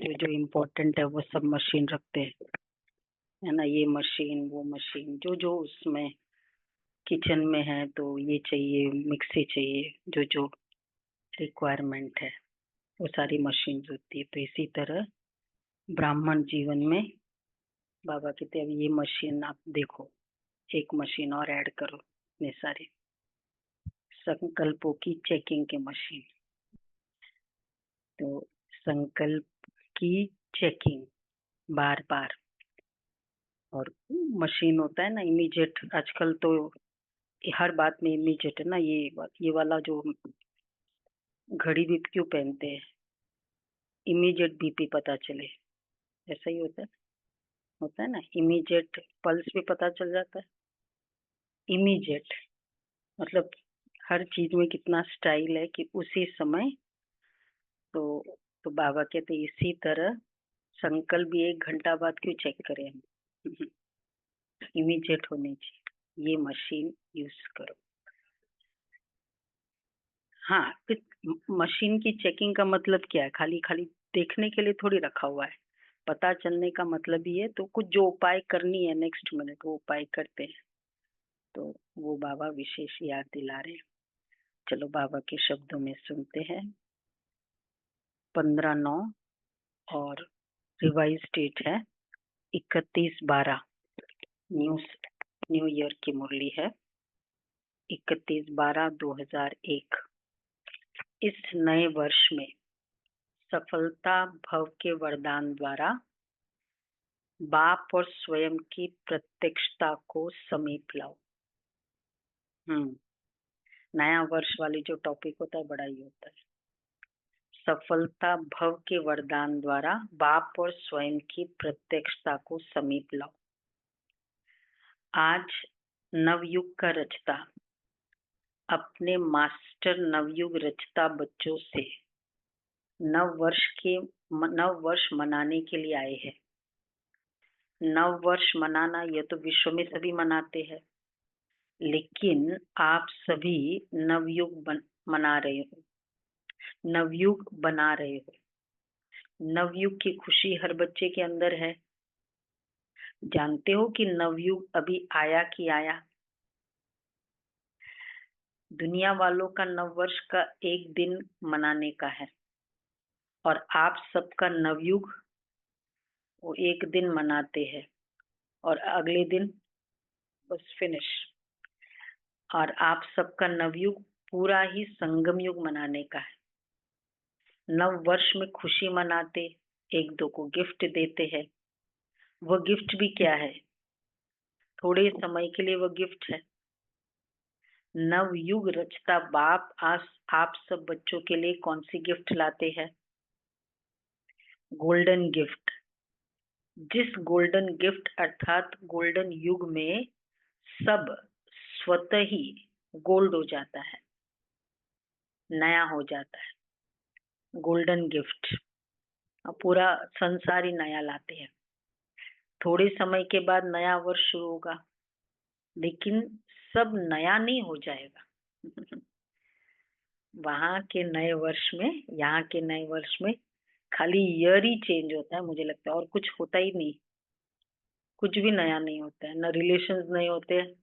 जो जो इम्पोर्टेंट है वो सब मशीन रखते हैं, है ना। ये मशीन वो मशीन जो जो उसमें किचन में है, तो ये चाहिए, मिक्सी चाहिए, जो जो रिक्वायरमेंट है वो सारी मशीन होती है। तो इसी तरह ब्राह्मण जीवन में बाबा कहते हैं अब ये मशीन आप देखो, एक मशीन और ऐड करो, इतने सारे संकल्पों की चेकिंग की मशीन। तो संकल्प की चेकिंग बार बार, और मशीन होता है ना इमीडिएट। आजकल तो हर बात में इमीडिएट है ना। ये वाला जो घड़ी भी क्यों पहनते हैं, इमीडिएट बीपी पता चले, ऐसा ही होता है ना। इमीडिएट पल्स भी पता चल जाता है। इमीडिएट मतलब हर चीज में कितना स्टाइल है कि उसी समय। तो तो बाबा कहते इसी तरह संकल्प भी 1 घंटा बाद क्यों चेक करें हम। इमीडिएट होनी चाहिए, ये मशीन यूज करो। हाँ, मशीन की चेकिंग का मतलब क्या है? खाली खाली देखने के लिए थोड़ी रखा हुआ है, पता चलने का मतलब ही है। तो कुछ जो उपाय करनी है नेक्स्ट मिनट वो उपाय करते हैं। तो वो बाबा विशेष याद दिला रहे हैं। चलो बाबा के शब्दों में सुनते हैं। 15/9 और रिवाइज डेट है 31/12। न्यू ईयर की मुरली है 31/12/2001। इस नए वर्ष में सफलता भव के वरदान द्वारा बाप और स्वयं की प्रत्यक्षता को समीप लाओ। नया वर्ष वाली जो टॉपिक होता है बड़ा ही होता है। सफलता भव के वरदान द्वारा बाप और स्वयं की प्रत्यक्षता को समीप लाओ। आज नवयुग का रचता अपने मास्टर नवयुग रचता बच्चों से नव वर्ष मनाने के लिए आए हैं। नव वर्ष मनाना यह तो विश्व में सभी मनाते हैं, लेकिन आप सभी नवयुग मना रहे हो, नवयुग बना रहे हो। नवयुग की खुशी हर बच्चे के अंदर है। जानते हो कि नवयुग अभी आया कि आया? दुनिया वालों का नव वर्ष का एक दिन मनाने का है, और आप सबका नवयुग वो एक दिन मनाते हैं और अगले दिन बस फिनिश। और आप सबका नवयुग पूरा ही संगम युग मनाने का है। नव वर्ष में खुशी मनाते, एक दो को गिफ्ट देते हैं। वह गिफ्ट भी क्या है? थोड़े समय के लिए वह गिफ्ट है। नव युग रचता बाप आप सब बच्चों के लिए कौन सी गिफ्ट लाते हैं? Golden gift. जिस गोल्डन गिफ्ट अर्थात गोल्डन युग में सब स्वतः ही गोल्ड हो जाता है, नया हो जाता है। गोल्डन गिफ्ट पूरा संसार ही नया लाते हैं। थोड़े समय के बाद नया वर्ष शुरू होगा, लेकिन सब नया नहीं हो जाएगा। वहां के नए वर्ष में, यहाँ के नए वर्ष में खाली ईयर ही चेंज होता है मुझे लगता है, और कुछ होता ही नहीं। कुछ भी नया नहीं होता है, ना रिलेशंस नहीं होते,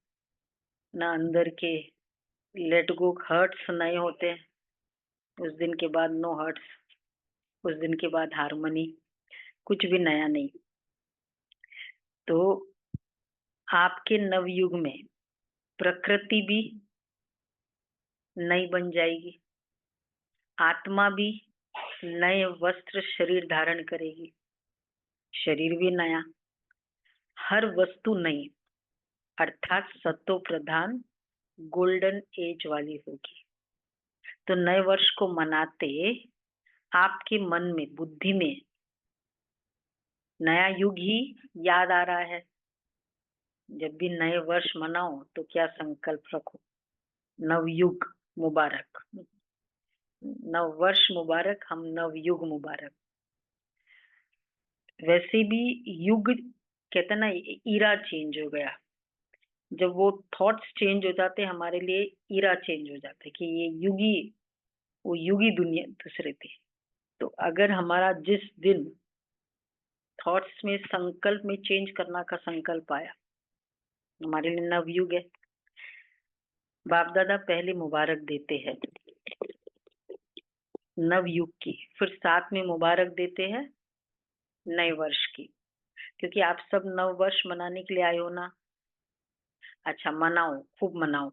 ना अंदर के लेट गो हर्ट्स नए होते हैं। उस दिन के बाद नो हर्ट्स, उस दिन के बाद हार्मनी, कुछ भी नया नहीं। तो आपके नवयुग में प्रकृति भी नई बन जाएगी, आत्मा भी नए वस्त्र शरीर धारण करेगी, शरीर भी नया, हर वस्तु नई, अर्थात सत्व प्रधान गोल्डन एज वाली होगी। तो नए वर्ष को मनाते आपके मन में, बुद्धि में नया युग ही याद आ रहा है। जब भी नए वर्ष मनाओ तो क्या संकल्प रखो? नवयुग मुबारक, नव वर्ष मुबारक, हम नवयुग मुबारक। वैसे भी युग कहते ना, ईरा चेंज हो गया। जब वो थॉट्स चेंज हो जाते हमारे लिए ईरा चेंज हो जाता है कि ये युगी, वो युगी दुनिया दूसरे थे। तो अगर हमारा जिस दिन थॉट्स में, संकल्प में चेंज करना का संकल्प आया। हमारे लिए नवयुग है। बाप दादा पहले मुबारक देते हैं नवयुग की, फिर साथ में मुबारक देते हैं नए वर्ष की, क्योंकि आप सब नव वर्ष मनाने के लिए आए हो ना। अच्छा, मनाओ, खूब मनाओ।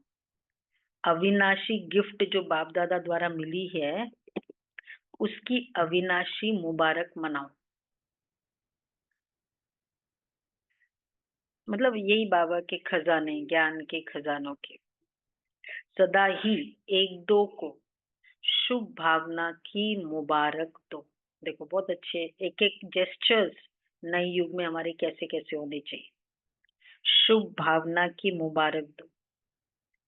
अविनाशी गिफ्ट जो बाप दादा द्वारा मिली है, उसकी अविनाशी मुबारक मनाओ। मतलब यही बाबा के खजाने, ज्ञान के खजानों के। सदा ही एक दो को शुभ भावना की मुबारक दो। देखो, बहुत अच्छे एक एक जेस्चर्स नए युग में हमारे कैसे कैसे होने चाहिए। शुभ भावना की मुबारक दो,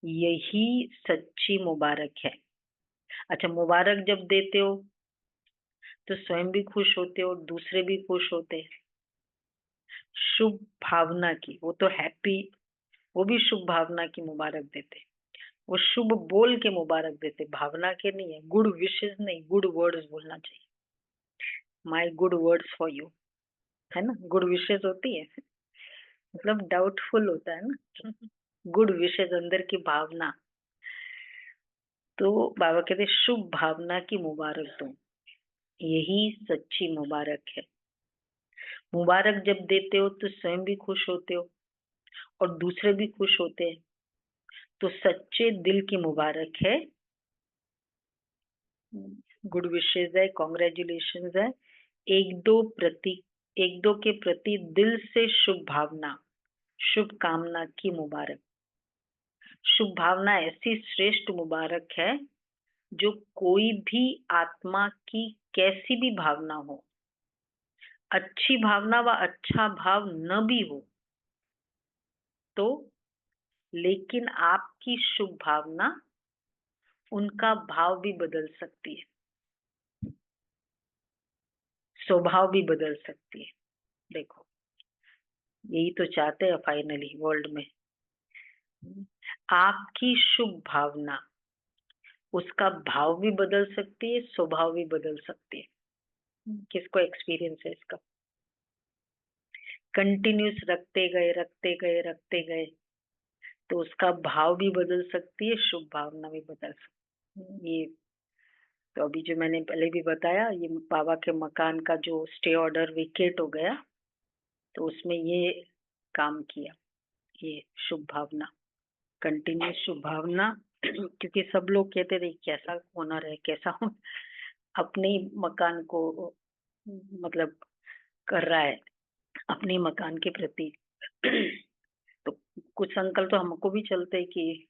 यही सच्ची मुबारक है। अच्छा, मुबारक जब देते हो तो स्वयं भी खुश होते हो, दूसरे भी खुश होते हैं। शुभ भावना की, वो तो हैप्पी, वो भी शुभ भावना की मुबारक देते। वो शुभ बोल के मुबारक देते, भावना के नहीं है। गुड विशेस नहीं, गुड वर्ड्स बोलना चाहिए। My good words for you, है ना। गुड विशेस होती है, मतलब डाउटफुल होता है ना। गुड विशेस, अंदर की भावना। तो बाबा कहते शुभ भावना की मुबारक दो, यही सच्ची मुबारक है। मुबारक जब देते हो तो स्वयं भी खुश होते हो और दूसरे भी खुश होते हैं। तो सच्चे दिल की मुबारक है। गुड विशेस है, कॉन्ग्रेचुलेशन है। एक दो के प्रति दिल से शुभ भावना, शुभ कामना की मुबारक। शुभ भावना ऐसी श्रेष्ठ मुबारक है जो कोई भी आत्मा की कैसी भी भावना हो, अच्छी भावना व अच्छा भाव न भी हो तो, लेकिन आपकी शुभ भावना उनका भाव भी बदल सकती है, स्वभाव भी बदल सकती है। देखो, यही तो चाहते हैं फाइनली वर्ल्ड में। आपकी शुभ भावना उसका भाव भी बदल सकती है, स्वभाव भी बदल सकती है। किसको एक्सपीरियंस है इसका? कंटिन्यूस रखते गए रखते गए रखते गए तो उसका भाव भी बदल सकती है, शुभ भावना भी बदल सकती है। ये तो अभी जो मैंने पहले भी बताया, ये बाबा के मकान का जो स्टे ऑर्डर वेकेट हो गया, तो उसमें ये काम किया, ये शुभ भावना, कंटिन्यूस शुभ भावना। क्योंकि सब लोग कहते थे कैसा ओनर है, कैसा हो, अपने ही मकान को मतलब कर रहा है, अपने मकान के प्रति। तो कुछ अंकल तो हमको भी चलते कि,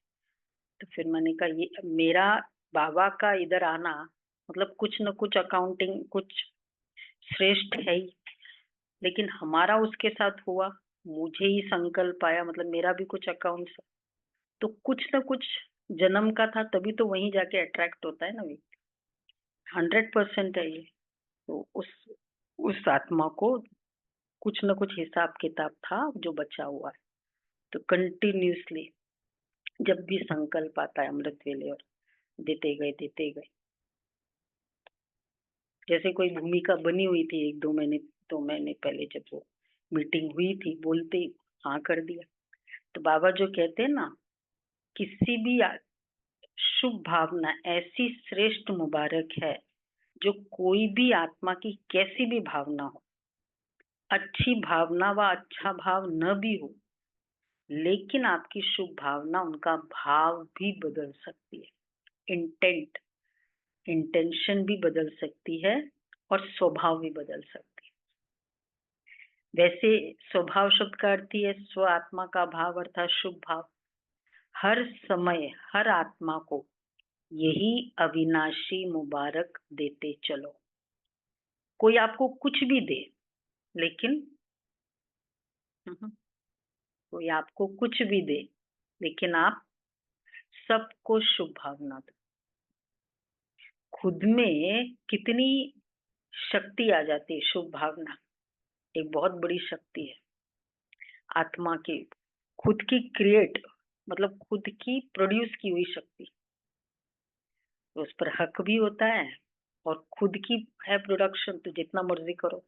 तो फिर मैंने कहा ये मेरा बाबा का इधर आना मतलब कुछ न कुछ अकाउंटिंग कुछ श्रेष्ठ है ही। लेकिन हमारा उसके साथ हुआ, मुझे ही संकल्प आया, मतलब मेरा भी कुछ अकाउंट, तो कुछ न कुछ जन्म का था, तभी तो वहीं जाके अट्रैक्ट होता है ना। 100% है ये। तो उस आत्मा को कुछ न कुछ हिसाब किताब था जो बचा हुआ है। तो कंटिन्यूसली जब भी संकल्प आता है अमृत वेले, और देते गए। जैसे कोई भूमिका बनी हुई थी 1-2 महीने पहले, जब वो मीटिंग हुई थी, बोलते ही हाँ कर दिया। तो बाबा जो कहते हैं ना, किसी भी शुभ भावना ऐसी श्रेष्ठ मुबारक है जो कोई भी आत्मा की कैसी भी भावना हो, अच्छी भावना व अच्छा भाव न भी हो, लेकिन आपकी शुभ भावना उनका भाव भी बदल सकती है। इंटेंशन भी बदल सकती है और स्वभाव भी बदल सकती है। वैसे स्वभाव शब्द का अर्थ ही है स्व आत्मा का भाव, अर्थात शुभ भाव। हर समय हर आत्मा को यही अविनाशी मुबारक देते चलो। कोई आपको कुछ भी दे, लेकिन कोई आपको कुछ भी दे, लेकिन आप सबको शुभ भावना दो। खुद में कितनी शक्ति आ जाती है, शुभ भावना एक बहुत बड़ी शक्ति है आत्मा की। खुद की क्रिएट मतलब खुद की प्रोड्यूस की हुई शक्ति, तो उस पर हक भी होता है। और खुद की है प्रोडक्शन, तो जितना मर्जी करो।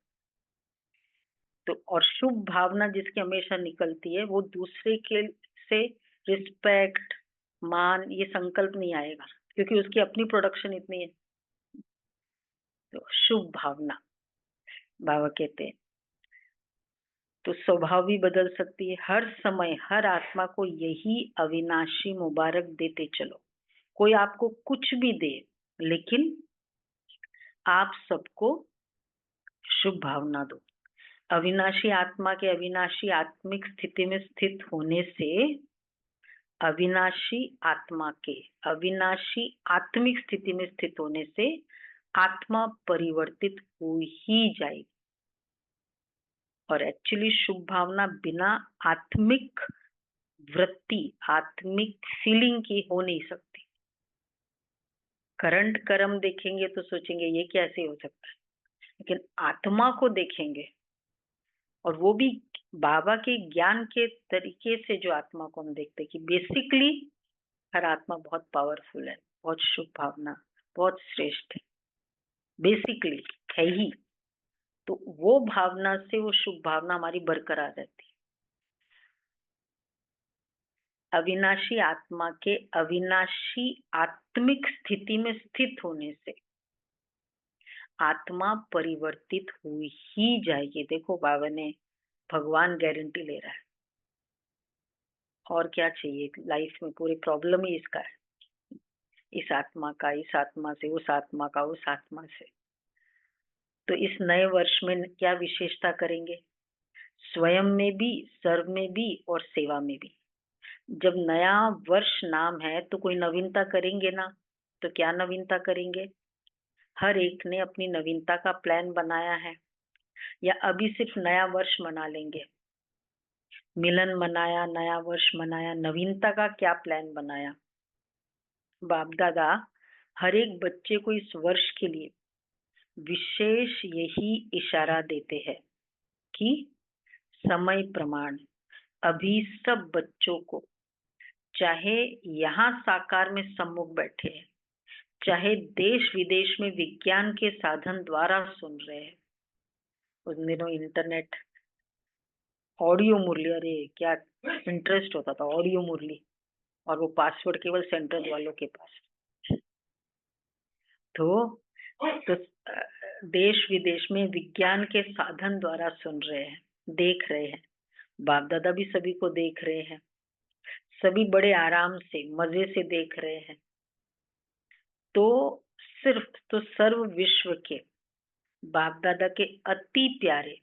तो और शुभ भावना जिसकी हमेशा निकलती है वो दूसरे के से रिस्पेक्ट, मान, ये संकल्प नहीं आएगा क्योंकि उसकी अपनी प्रोडक्शन इतनी है। तो शुभ भावना बाबा कहते हैं, तो स्वभाव भी बदल सकती है। हर समय हर आत्मा को यही अविनाशी मुबारक देते चलो। कोई आपको कुछ भी दे, लेकिन आप सबको शुभ भावना दो। अविनाशी आत्मा के अविनाशी आत्मिक स्थिति में स्थित होने से, अविनाशी आत्मा के अविनाशी आत्मिक स्थिति में स्थित होने से आत्मा परिवर्तित हो ही जाएगी। और एक्चुअली शुभ भावना बिना आत्मिक वृत्ति, आत्मिक फीलिंग की हो नहीं सकती। करंट कर्म देखेंगे तो सोचेंगे ये कैसे हो सकता है, लेकिन आत्मा को देखेंगे और वो भी बाबा के ज्ञान के तरीके से जो आत्मा को हम देखते हैं कि बेसिकली हर आत्मा बहुत पावरफुल है, बहुत शुभ भावना, बहुत श्रेष्ठ है, बेसिकली है ही। तो वो भावना से वो शुभ भावना हमारी बरकरार रहती है। अविनाशी आत्मा के अविनाशी आत्मिक स्थिति में स्थित होने से आत्मा परिवर्तित हो ही जाएगी। देखो बाबा ने, भगवान गारंटी ले रहा है। और क्या चाहिए लाइफ में? पूरी प्रॉब्लम ही इसका है, इस आत्मा का, इस आत्मा से, उस आत्मा का, उस आत्मा से। तो इस नए वर्ष में क्या विशेषता करेंगे? स्वयं में भी, सर्व में भी और सेवा में भी। जब नया वर्ष नाम है तो कोई नवीनता करेंगे ना। तो क्या नवीनता करेंगे? हर एक ने अपनी नवीनता का प्लान बनाया है, या अभी सिर्फ नया वर्ष मना लेंगे? मिलन मनाया, नया वर्ष मनाया, नवीनता का क्या प्लान बनाया? बाप दादा हर एक बच्चे को इस वर्ष के लिए विशेष यही इशारा देते हैं कि समय प्रमाण अभी सब बच्चों को, चाहे यहाँ साकार में सम्मुख बैठे हैं, चाहे देश विदेश में विज्ञान के साधन द्वारा सुन रहे हैं। उस दिनों इंटरनेट, ऑडियो मुरली, अरे क्या इंटरेस्ट होता था ऑडियो मुरली, और वो पासवर्ड केवल सेंट्रल वालों के पास। तो देश विदेश में विज्ञान के साधन द्वारा सुन रहे हैं, देख रहे हैं। बाप दादा भी सभी को देख रहे हैं, सभी बड़े आराम से मजे से देख रहे हैं। तो सिर्फ तो सर्व विश्व के बाप दादा के अति प्यारे,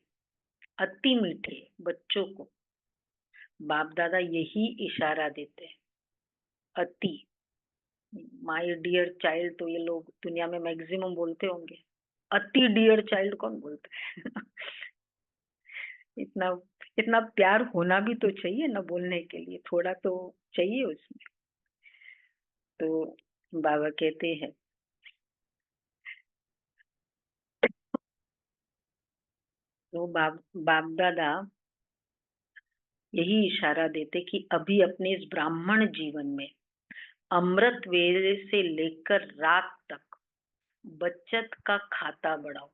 अति मीठे बच्चों को बाप दादा यही इशारा देते हैं, अति। माय डियर चाइल्ड तो ये लोग दुनिया में मैक्सिमम बोलते होंगे, अति डियर चाइल्ड कौन बोलता है? इतना इतना प्यार होना भी तो चाहिए ना बोलने के लिए, थोड़ा तो चाहिए उसमें। तो बाबा कहते हैं, तो बाप दादा यही इशारा देते कि अभी अपने इस ब्राह्मण जीवन में अमृत वेले से लेकर रात तक बचत का खाता बढ़ाओ,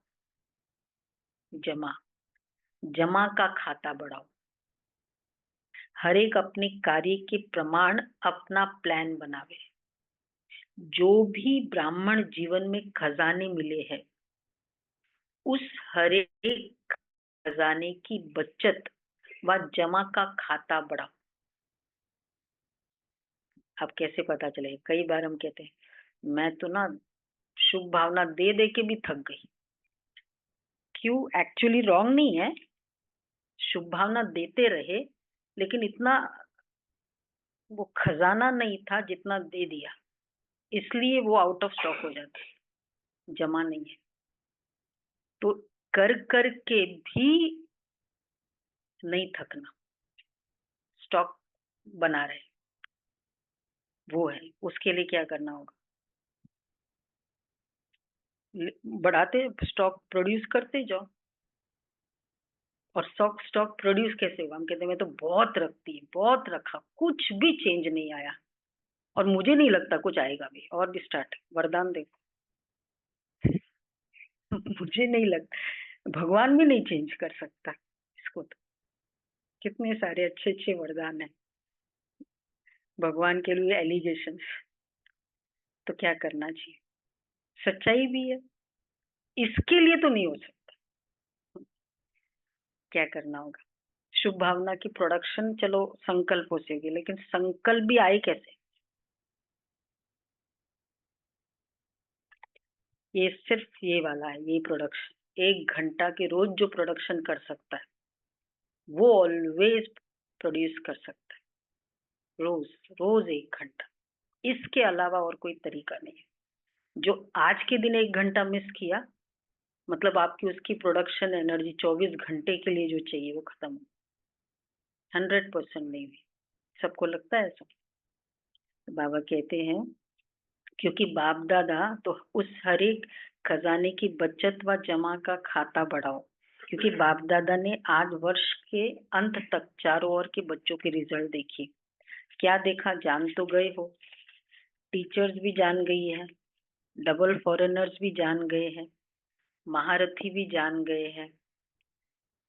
जमा जमा का खाता बढ़ाओ। हर एक अपने कार्य के प्रमाण अपना प्लान बनावे। जो भी ब्राह्मण जीवन में खजाने मिले हैं, उस हर एक खजाने की बचत व जमा का खाता बढ़ाओ। अब कैसे पता चले? कई बार हम कहते हैं मैं तो ना शुभ भावना दे दे के भी थक गई। क्यों? एक्चुअली रॉन्ग नहीं है, शुभ भावना देते रहे, लेकिन इतना वो खजाना नहीं था जितना दे दिया, इसलिए वो आउट ऑफ स्टॉक हो जाता है, जमा नहीं है। तो कर कर के भी नहीं थकना, स्टॉक बना रहे, वो है। उसके लिए क्या करना होगा? बढ़ाते स्टॉक, प्रोड्यूस करते जाओ। और स्टॉक स्टॉक प्रोड्यूस कैसे होगा? हम कहते हैं मैं तो बहुत रखती है, बहुत रखा, कुछ भी चेंज नहीं आया, और मुझे नहीं लगता कुछ आएगा भी। और भी स्टार्ट, वरदान देखो। मुझे नहीं लगता, भगवान भी नहीं चेंज कर सकता इसको तो कितने सारे अच्छे अच्छे वरदान है भगवान के लिए, एलिगेशन। तो क्या करना चाहिए? सच्चाई भी है, इसके लिए तो नहीं हो सकता। क्या करना होगा? शुभ भावना की प्रोडक्शन चलो संकल्प से होगी, लेकिन संकल्प भी आए कैसे? ये सिर्फ ये वाला है, ये प्रोडक्शन 1 घंटा के रोज जो प्रोडक्शन कर सकता है वो ऑलवेज प्रोड्यूस कर सकता है, रोज रोज 1 घंटा। इसके अलावा और कोई तरीका नहीं है। जो आज के दिन 1 घंटा मिस किया, मतलब आपकी उसकी प्रोडक्शन एनर्जी 24 घंटे के लिए जो चाहिए वो खत्म हो। 100% नहीं हुई। सबको लगता है ऐसा? तो बाबा कहते हैं क्योंकि बाप दादा तो उस हर एक खजाने की बचत व जमा का खाता बढ़ाओ, क्योंकि बाप दादा ने आज वर्ष के अंत तक चारों ओर के बच्चों के रिजल्ट देखिए। क्या देखा? जान तो गए हो, टीचर्स भी जान गई है, डबल फॉरेनर्स भी जान गए हैं, महारथी भी जान गए हैं।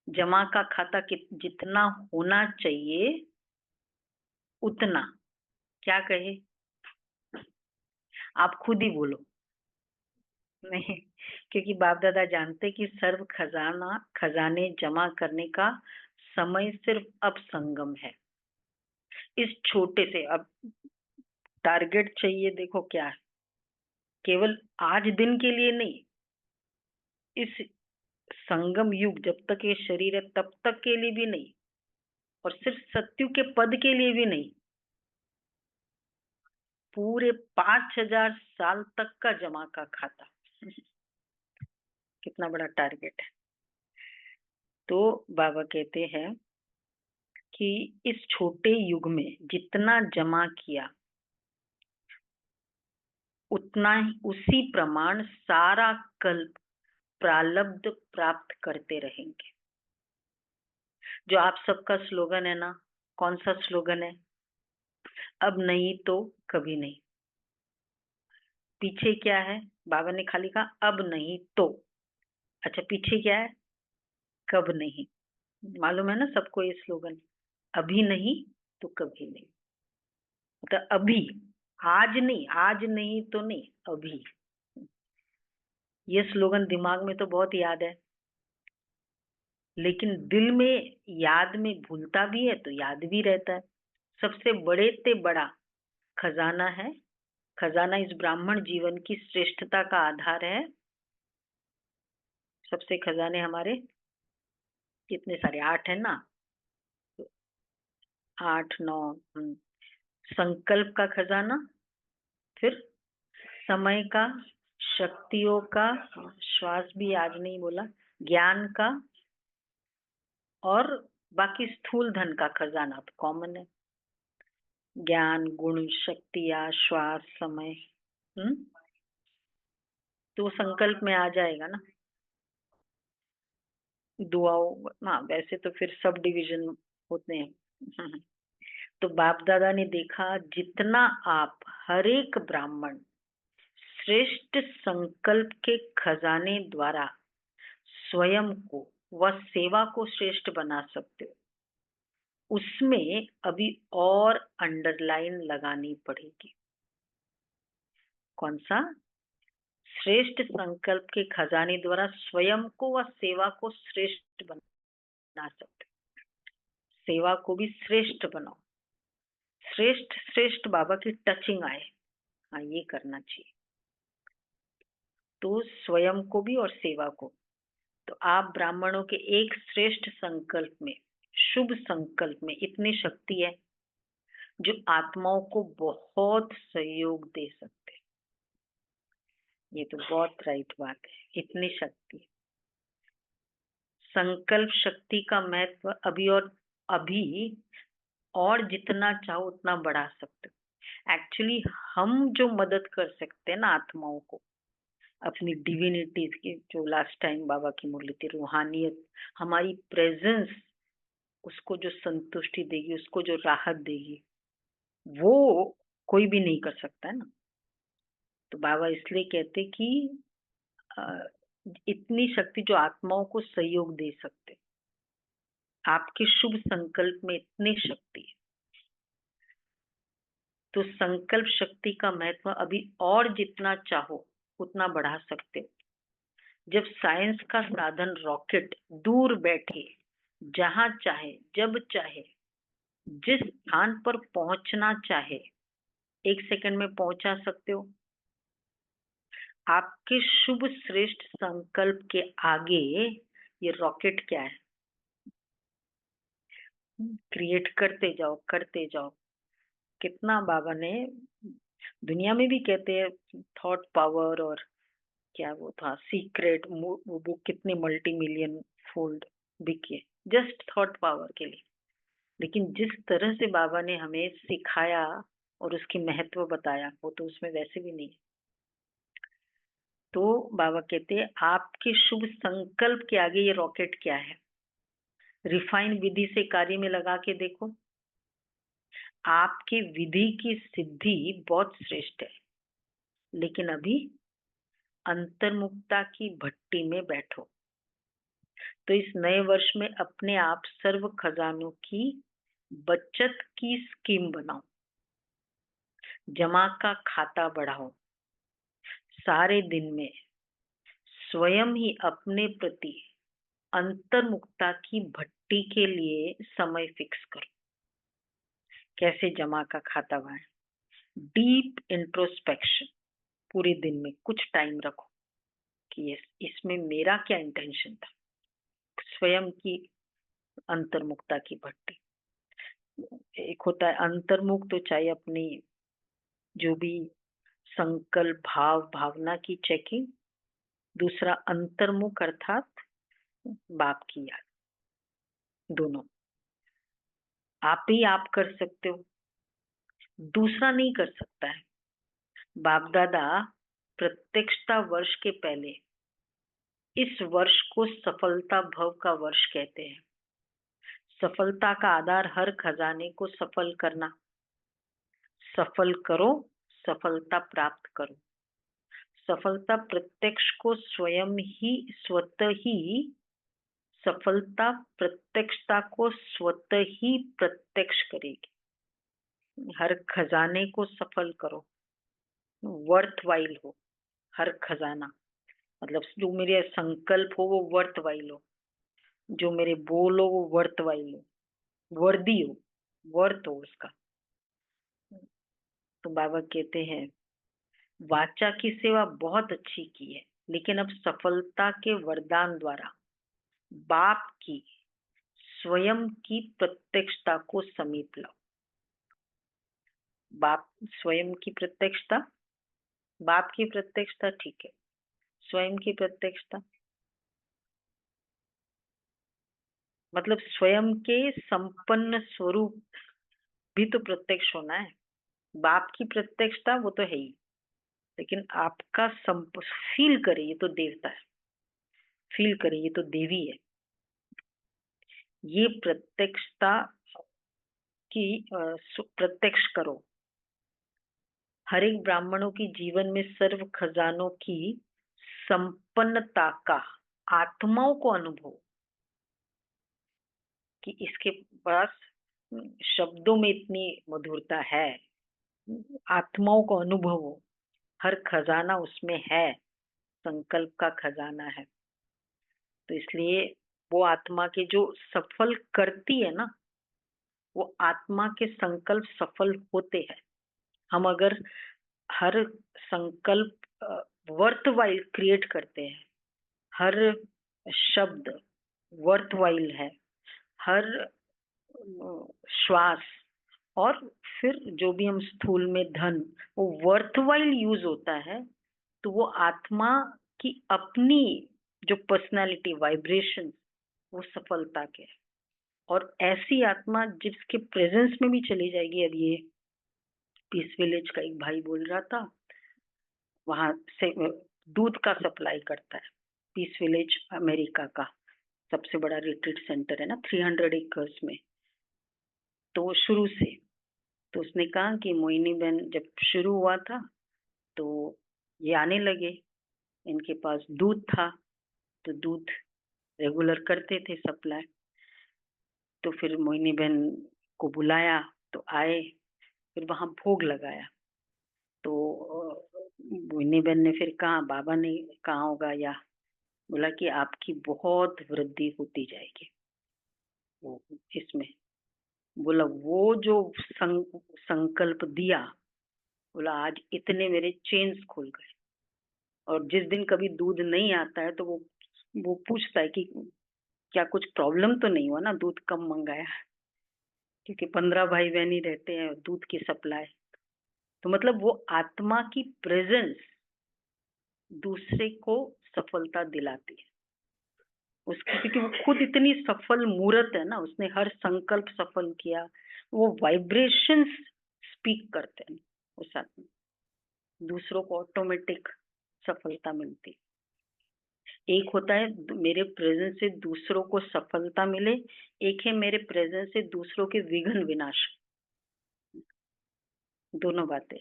जमा का खाता जितना होना चाहिए उतना, क्या कहे? आप खुद ही बोलो। नहीं, क्योंकि बाप दादा जानते कि सर्व खजाने जमा करने का समय सिर्फ अब संगम है। इस छोटे से अब टारगेट चाहिए, देखो क्या है, केवल आज दिन के लिए नहीं, इस संगम युग जब तक ये शरीर है तब तक के लिए भी नहीं, और सिर्फ सत्यु के पद के लिए भी नहीं, पूरे 5000 साल तक का जमा का खाता। कितना बड़ा टारगेट है। तो बाबा कहते हैं कि इस छोटे युग में जितना जमा किया उतना ही उसी प्रमाण सारा कल्प प्रालब्ध प्राप्त करते रहेंगे। जो आप सबका स्लोगन है ना, कौन सा स्लोगन है? अब नहीं तो कभी नहीं। पीछे क्या है? बाबा ने खाली कहा अब नहीं तो। अच्छा, पीछे क्या है? कब नहीं। मालूम है ना सबको ये स्लोगन, अभी नहीं तो कभी नहीं। मतलब अभी, आज नहीं, आज नहीं तो नहीं, अभी। ये स्लोगन दिमाग में तो बहुत याद है, लेकिन दिल में याद में भूलता भी है तो याद भी रहता है। सबसे बड़े से बड़ा खजाना है, खजाना इस ब्राह्मण जीवन की श्रेष्ठता का आधार है। सबसे खजाने हमारे कितने सारे, 8 है ना? 8 9। संकल्प का खजाना, फिर समय का, शक्तियों का, श्वास भी आज नहीं बोला, ज्ञान का, और बाकी स्थूल धन का खजाना तो कॉमन है। ज्ञान, गुण, शक्तियाँ, श्वास, समय। हम्म तो संकल्प में आ जाएगा ना। दुआओं, हाँ वैसे तो फिर सब डिवीजन होते हैं। तो बाप दादा ने देखा जितना आप हर एक ब्राह्मण श्रेष्ठ संकल्प के खजाने द्वारा स्वयं को व सेवा को श्रेष्ठ बना सकते हो, उसमें अभी और अंडरलाइन लगानी पड़ेगी। कौन सा? श्रेष्ठ संकल्प के खजाने द्वारा स्वयं को व सेवा को श्रेष्ठ बना सकते हो। सेवा को भी श्रेष्ठ बनाओ। श्रेष्ठ श्रेष्ठ बाबा की टचिंग आए, हाँ ये करना चाहिए। तो स्वयं को भी और सेवा को। तो आप ब्राह्मणों के एक श्रेष्ठ संकल्प में, शुभ संकल्प में इतनी शक्ति है जो आत्माओं को बहुत सहयोग दे सकते हैं। ये तो बहुत राइट बात है, इतनी शक्ति। संकल्प शक्ति का महत्व अभी और जितना चाहो उतना बढ़ा सकते हो। एक्चुअली हम जो मदद कर सकते हैं ना आत्माओं को, अपनी डिविनिटीज की, जो लास्ट टाइम बाबा की मुरली थी, रूहानियत, हमारी प्रेजेंस उसको जो संतुष्टि देगी, उसको जो राहत देगी, वो कोई भी नहीं कर सकता है ना। तो बाबा इसलिए कहते कि अ, इतनी शक्ति जो आत्माओं को सहयोग दे सकते। आपके शुभ संकल्प में इतनी शक्ति है, तो संकल्प शक्ति का महत्व अभी और जितना चाहो उतना बढ़ा सकते हो। जब साइंस का साधन रॉकेट दूर बैठे, जहां चाहे, जब चाहे, जिस स्थान पर पहुंचना चाहे, 1 सेकंड में पहुंचा सकते हो। आपके शुभ श्रेष्ठ संकल्प के आगे ये रॉकेट क्या है? क्रिएट करते जाओ, करते जाओ। कितना बाबा ने दुनिया में भी कहते हैं थॉट पावर, और क्या वो था सीक्रेट, वो बुक कितनी मल्टी मिलियन फोल्ड बिकी है जस्ट थॉट पावर के लिए। लेकिन जिस तरह से बाबा ने हमें सिखाया और उसकी महत्व बताया, वो तो उसमें वैसे भी नहीं। तो बाबा कहते हैं आपके शुभ संकल्प के आगे ये रॉकेट क्या है? रिफाइन विधि से कार्य में लगा के देखो। आपकी विधि की सिद्धि बहुत श्रेष्ठ है, लेकिन अभी अंतर्मुखता की भट्टी में बैठो। तो इस नए वर्ष में अपने आप सर्व खजानों की बचत की स्कीम बनाओ, जमा का खाता बढ़ाओ। सारे दिन में स्वयं ही अपने प्रति अंतर्मुखता की भट्टी के लिए समय फिक्स करो। कैसे जमा का खाता बढ़ाएं? डीप इंट्रोस्पेक्शन, पूरे दिन में कुछ टाइम रखो कि इसमें मेरा क्या इंटेंशन था। स्वयं की अंतर्मुखता की भट्टी। एक होता है अंतर्मुख, तो चाहे अपनी जो भी संकल्प, भाव, भावना की चेकिंग। दूसरा अंतर्मुख अर्थात बाप की याद। दोनों आप ही आप कर सकते हो, दूसरा नहीं कर सकता है। बाप दादा प्रत्यक्षता वर्ष के पहले इस वर्ष को सफलता भव का वर्ष कहते हैं। सफलता का आधार हर खजाने को सफल करना। सफल करो, सफलता प्राप्त करो। सफलता प्रत्यक्ष को स्वयं ही स्वतः ही सफलता प्रत्यक्षता को स्वतः ही प्रत्यक्ष करेगी। हर खजाने को सफल करो, वर्थ वाइल हो। हर खजाना मतलब जो मेरे संकल्प हो वो वर्थ वाइल हो, जो मेरे बोल हो वो वर्थ वाइल हो, वर्दी हो, वर्थ हो उसका। तो बाबा कहते हैं वाचा की सेवा बहुत अच्छी की है, लेकिन अब सफलता के वरदान द्वारा बाप की स्वयं की प्रत्यक्षता को समीप लाओ। बाप स्वयं की प्रत्यक्षता, बाप की प्रत्यक्षता ठीक है, स्वयं की प्रत्यक्षता मतलब स्वयं के संपन्न स्वरूप भी तो प्रत्यक्ष होना है। बाप की प्रत्यक्षता वो तो है ही, लेकिन आपका फील करे ये तो देवता है, फील करे ये तो देवी है। ये प्रत्यक्षता की प्रत्यक्ष करो। हर एक ब्राह्मणों की जीवन में सर्व खजानों की संपन्नता का आत्माओं को अनुभव, कि इसके पास शब्दों में इतनी मधुरता है, आत्माओं को अनुभव हो। हर खजाना उसमें है, संकल्प का खजाना है। तो इसलिए वो आत्मा के जो सफल करती है ना, वो आत्मा के संकल्प सफल होते हैं। हम अगर हर संकल्प वर्थवाइल क्रिएट करते हैं, हर शब्द वर्थवाइल है, हर श्वास, और फिर जो भी हम स्थूल में धन, वो वर्थवाइल यूज होता है, तो वो आत्मा की अपनी जो पर्सनालिटी वाइब्रेशन वो सफलता के है। और ऐसी आत्मा जिसके प्रेजेंस में भी चली जाएगी। अब ये पीस विलेज का एक भाई बोल रहा था, वहां से दूध का सप्लाई करता है। पीस विलेज अमेरिका का सबसे बड़ा रिट्रीट सेंटर है ना, 300 एकर्स में। तो शुरू से तो उसने कहा कि मोहिनी बहन जब शुरू हुआ था तो ये आने लगे, इनके पास दूध था, तो दूध रेगुलर करते थे सप्लाई। तो फिर मोहिनी बहन को बुलाया, तो आए, फिर वहां भोग लगाया। तो मोहिनी बहन ने फिर कहा, बाबा ने कहा होगा या बोला कि आपकी बहुत वृद्धि होती जाएगी वो इसमें। बोला वो जो संकल्प दिया, बोला आज इतने मेरे चेन्स खुल गए। और जिस दिन कभी दूध नहीं आता है तो वो पूछता है कि क्या कुछ प्रॉब्लम तो नहीं हुआ ना, दूध कम मंगाया, क्योंकि 15 भाई बहन ही रहते हैं, दूध की सप्लाई। तो मतलब वो आत्मा की प्रेजेंस दूसरे को सफलता दिलाती है उसकी, क्योंकि वो खुद इतनी सफल मूर्त है ना, उसने हर संकल्प सफल किया। वो वाइब्रेशंस स्पीक करते हैं उस आत्मा, दूसरों को ऑटोमेटिक सफलता मिलती। एक होता है मेरे प्रेजेंस से दूसरों को सफलता मिले, एक है मेरे प्रेजेंस से दूसरों के विघ्न विनाश, दोनों बातें।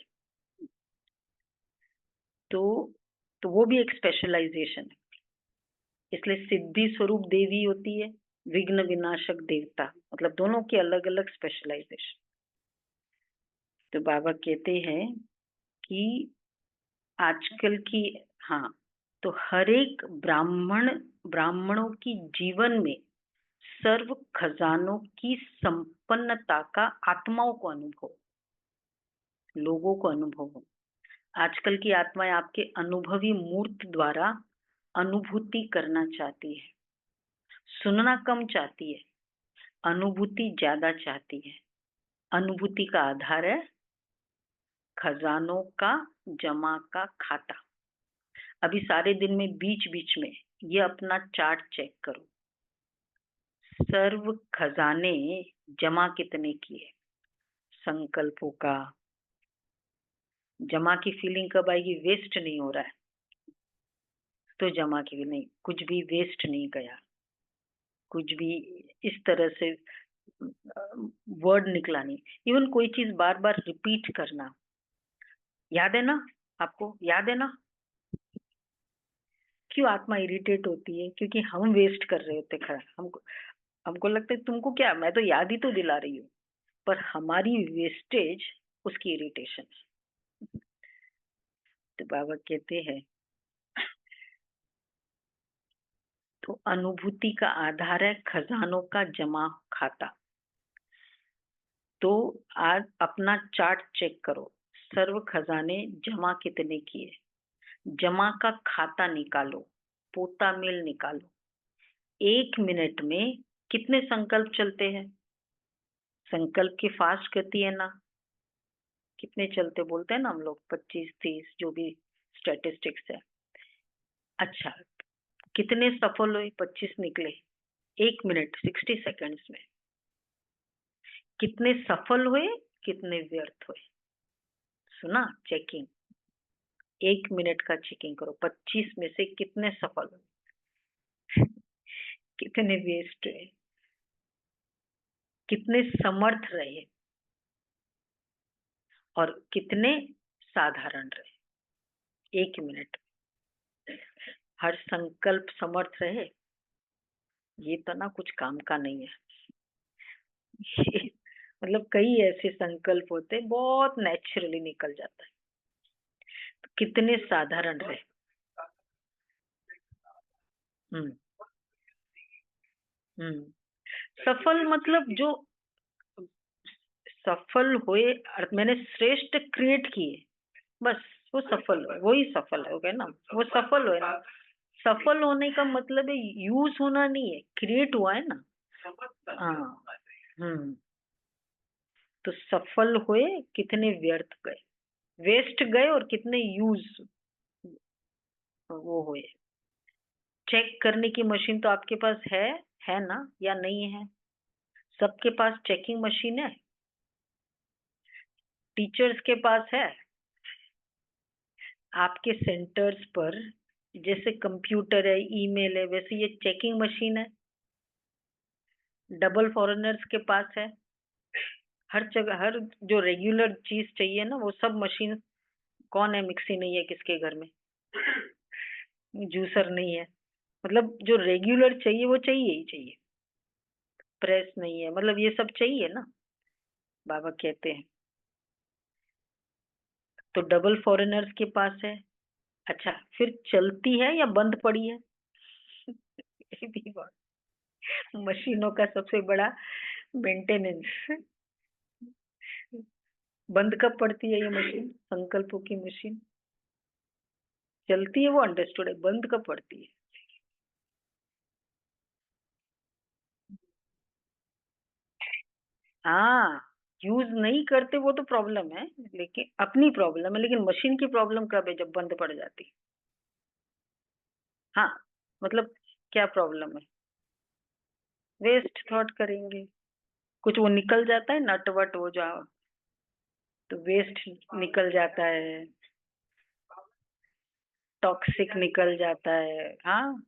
तो तो वो भी एक स्पेशलाइजेशन है। इसलिए सिद्धि स्वरूप देवी होती है, विघ्न विनाशक देवता, मतलब दोनों की अलग अलग स्पेशलाइजेशन। तो बाबा कहते हैं कि आजकल की, हाँ, तो हर एक ब्राह्मणों की जीवन में सर्व खजानों की संपन्नता का आत्माओं को अनुभव, लोगों को अनुभव हो। आजकल की आत्माएं आपके अनुभवी मूर्त द्वारा अनुभूति करना चाहती है, सुनना कम चाहती है, अनुभूति ज्यादा चाहती है। अनुभूति का आधार है खजानों का जमा का खाता। अभी सारे दिन में बीच बीच में ये अपना चार्ट चेक करो, सर्व खजाने जमा कितने किए, संकल्पों का। जमा की फीलिंग कब आएगी? वेस्ट नहीं हो रहा है तो जमा की भी नहीं, कुछ भी वेस्ट नहीं गया, कुछ भी इस तरह से वर्ड निकला नहीं। इवन कोई चीज बार बार रिपीट करना, याद है ना? आपको याद है ना क्यों आत्मा इरिटेट होती है? क्योंकि हम वेस्ट कर रहे होते खरा, हमको हमको लगता है तुमको क्या, मैं तो याद ही तो दिला रही हूँ, पर हमारी वेस्टेज उसकी इरिटेशन। तो बाबा कहते हैं तो अनुभूति का आधार है खजानों का जमा खाता। तो आज अपना चार्ट चेक करो, सर्व खजाने जमा कितने किए, जमा का खाता निकालो, पोता मेल निकालो। 1 मिनट में कितने संकल्प चलते हैं? संकल्प की फास्ट गति है ना, कितने चलते बोलते हैं ना हम लोग, 25-30 जो भी स्टैटिस्टिक्स है। अच्छा, कितने सफल हुए? 25 निकले 1 मिनट 60 सेकेंड्स में। कितने सफल हुए, कितने व्यर्थ हुए? सुना? चेकिंग, 1 मिनट का चेकिंग करो, 25 में से कितने सफल हुए, कितने वेस्ट हुए, कितने समर्थ रहे और कितने साधारण रहे। 1 मिनट हर संकल्प समर्थ रहे, ये तो ना कुछ काम का नहीं है। मतलब कई ऐसे संकल्प होते बहुत नेचुरली निकल जाता है, तो कितने साधारण रहे। हम्म हम्म सफल मतलब जो सफल हुए, मैंने श्रेष्ठ क्रिएट किए, बस वो सफल हुए, वही सफल हो गए ना, वो सफल हुए ना। सफल होने का मतलब है यूज होना नहीं है, क्रिएट हुआ है ना। हाँ। हम्म तो सफल हुए, कितने व्यर्थ गए, वेस्ट गए, और कितने यूज वो हुए। चेक करने की मशीन तो आपके पास है ना, या नहीं है? सबके पास चेकिंग मशीन है, टीचर्स के पास है। आपके सेंटर्स पर जैसे कंप्यूटर है, ईमेल है, वैसे ये चेकिंग मशीन है। डबल फॉरेनर्स के पास है, हर जगह, हर जो रेगुलर चीज चाहिए ना वो सब मशीन। कौन है, मिक्सी नहीं है किसके घर में, जूसर नहीं है, मतलब जो रेगुलर चाहिए वो चाहिए ही चाहिए। प्रेस नहीं है, मतलब ये सब चाहिए ना, बाबा कहते हैं। तो डबल फॉरेनर्स के पास है। अच्छा, फिर चलती है या बंद पड़ी है? ये भी बात, मशीनों का सबसे बड़ा मेंटेनेंस। बंद कब पड़ती है ये मशीन, संकल्पों की मशीन? चलती है वो अंडरस्टूड है, बंद कब पड़ती है? हाँ, यूज नहीं करते वो तो प्रॉब्लम है, लेकिन अपनी प्रॉब्लम है, लेकिन मशीन की प्रॉब्लम कब है, जब बंद पड़ जाती है। हाँ, मतलब क्या प्रॉब्लम है? वेस्ट थॉट करेंगे, कुछ वो निकल जाता है नट वट हो जाओ, तो वेस्ट निकल जाता है, टॉक्सिक निकल जाता है। हाँ।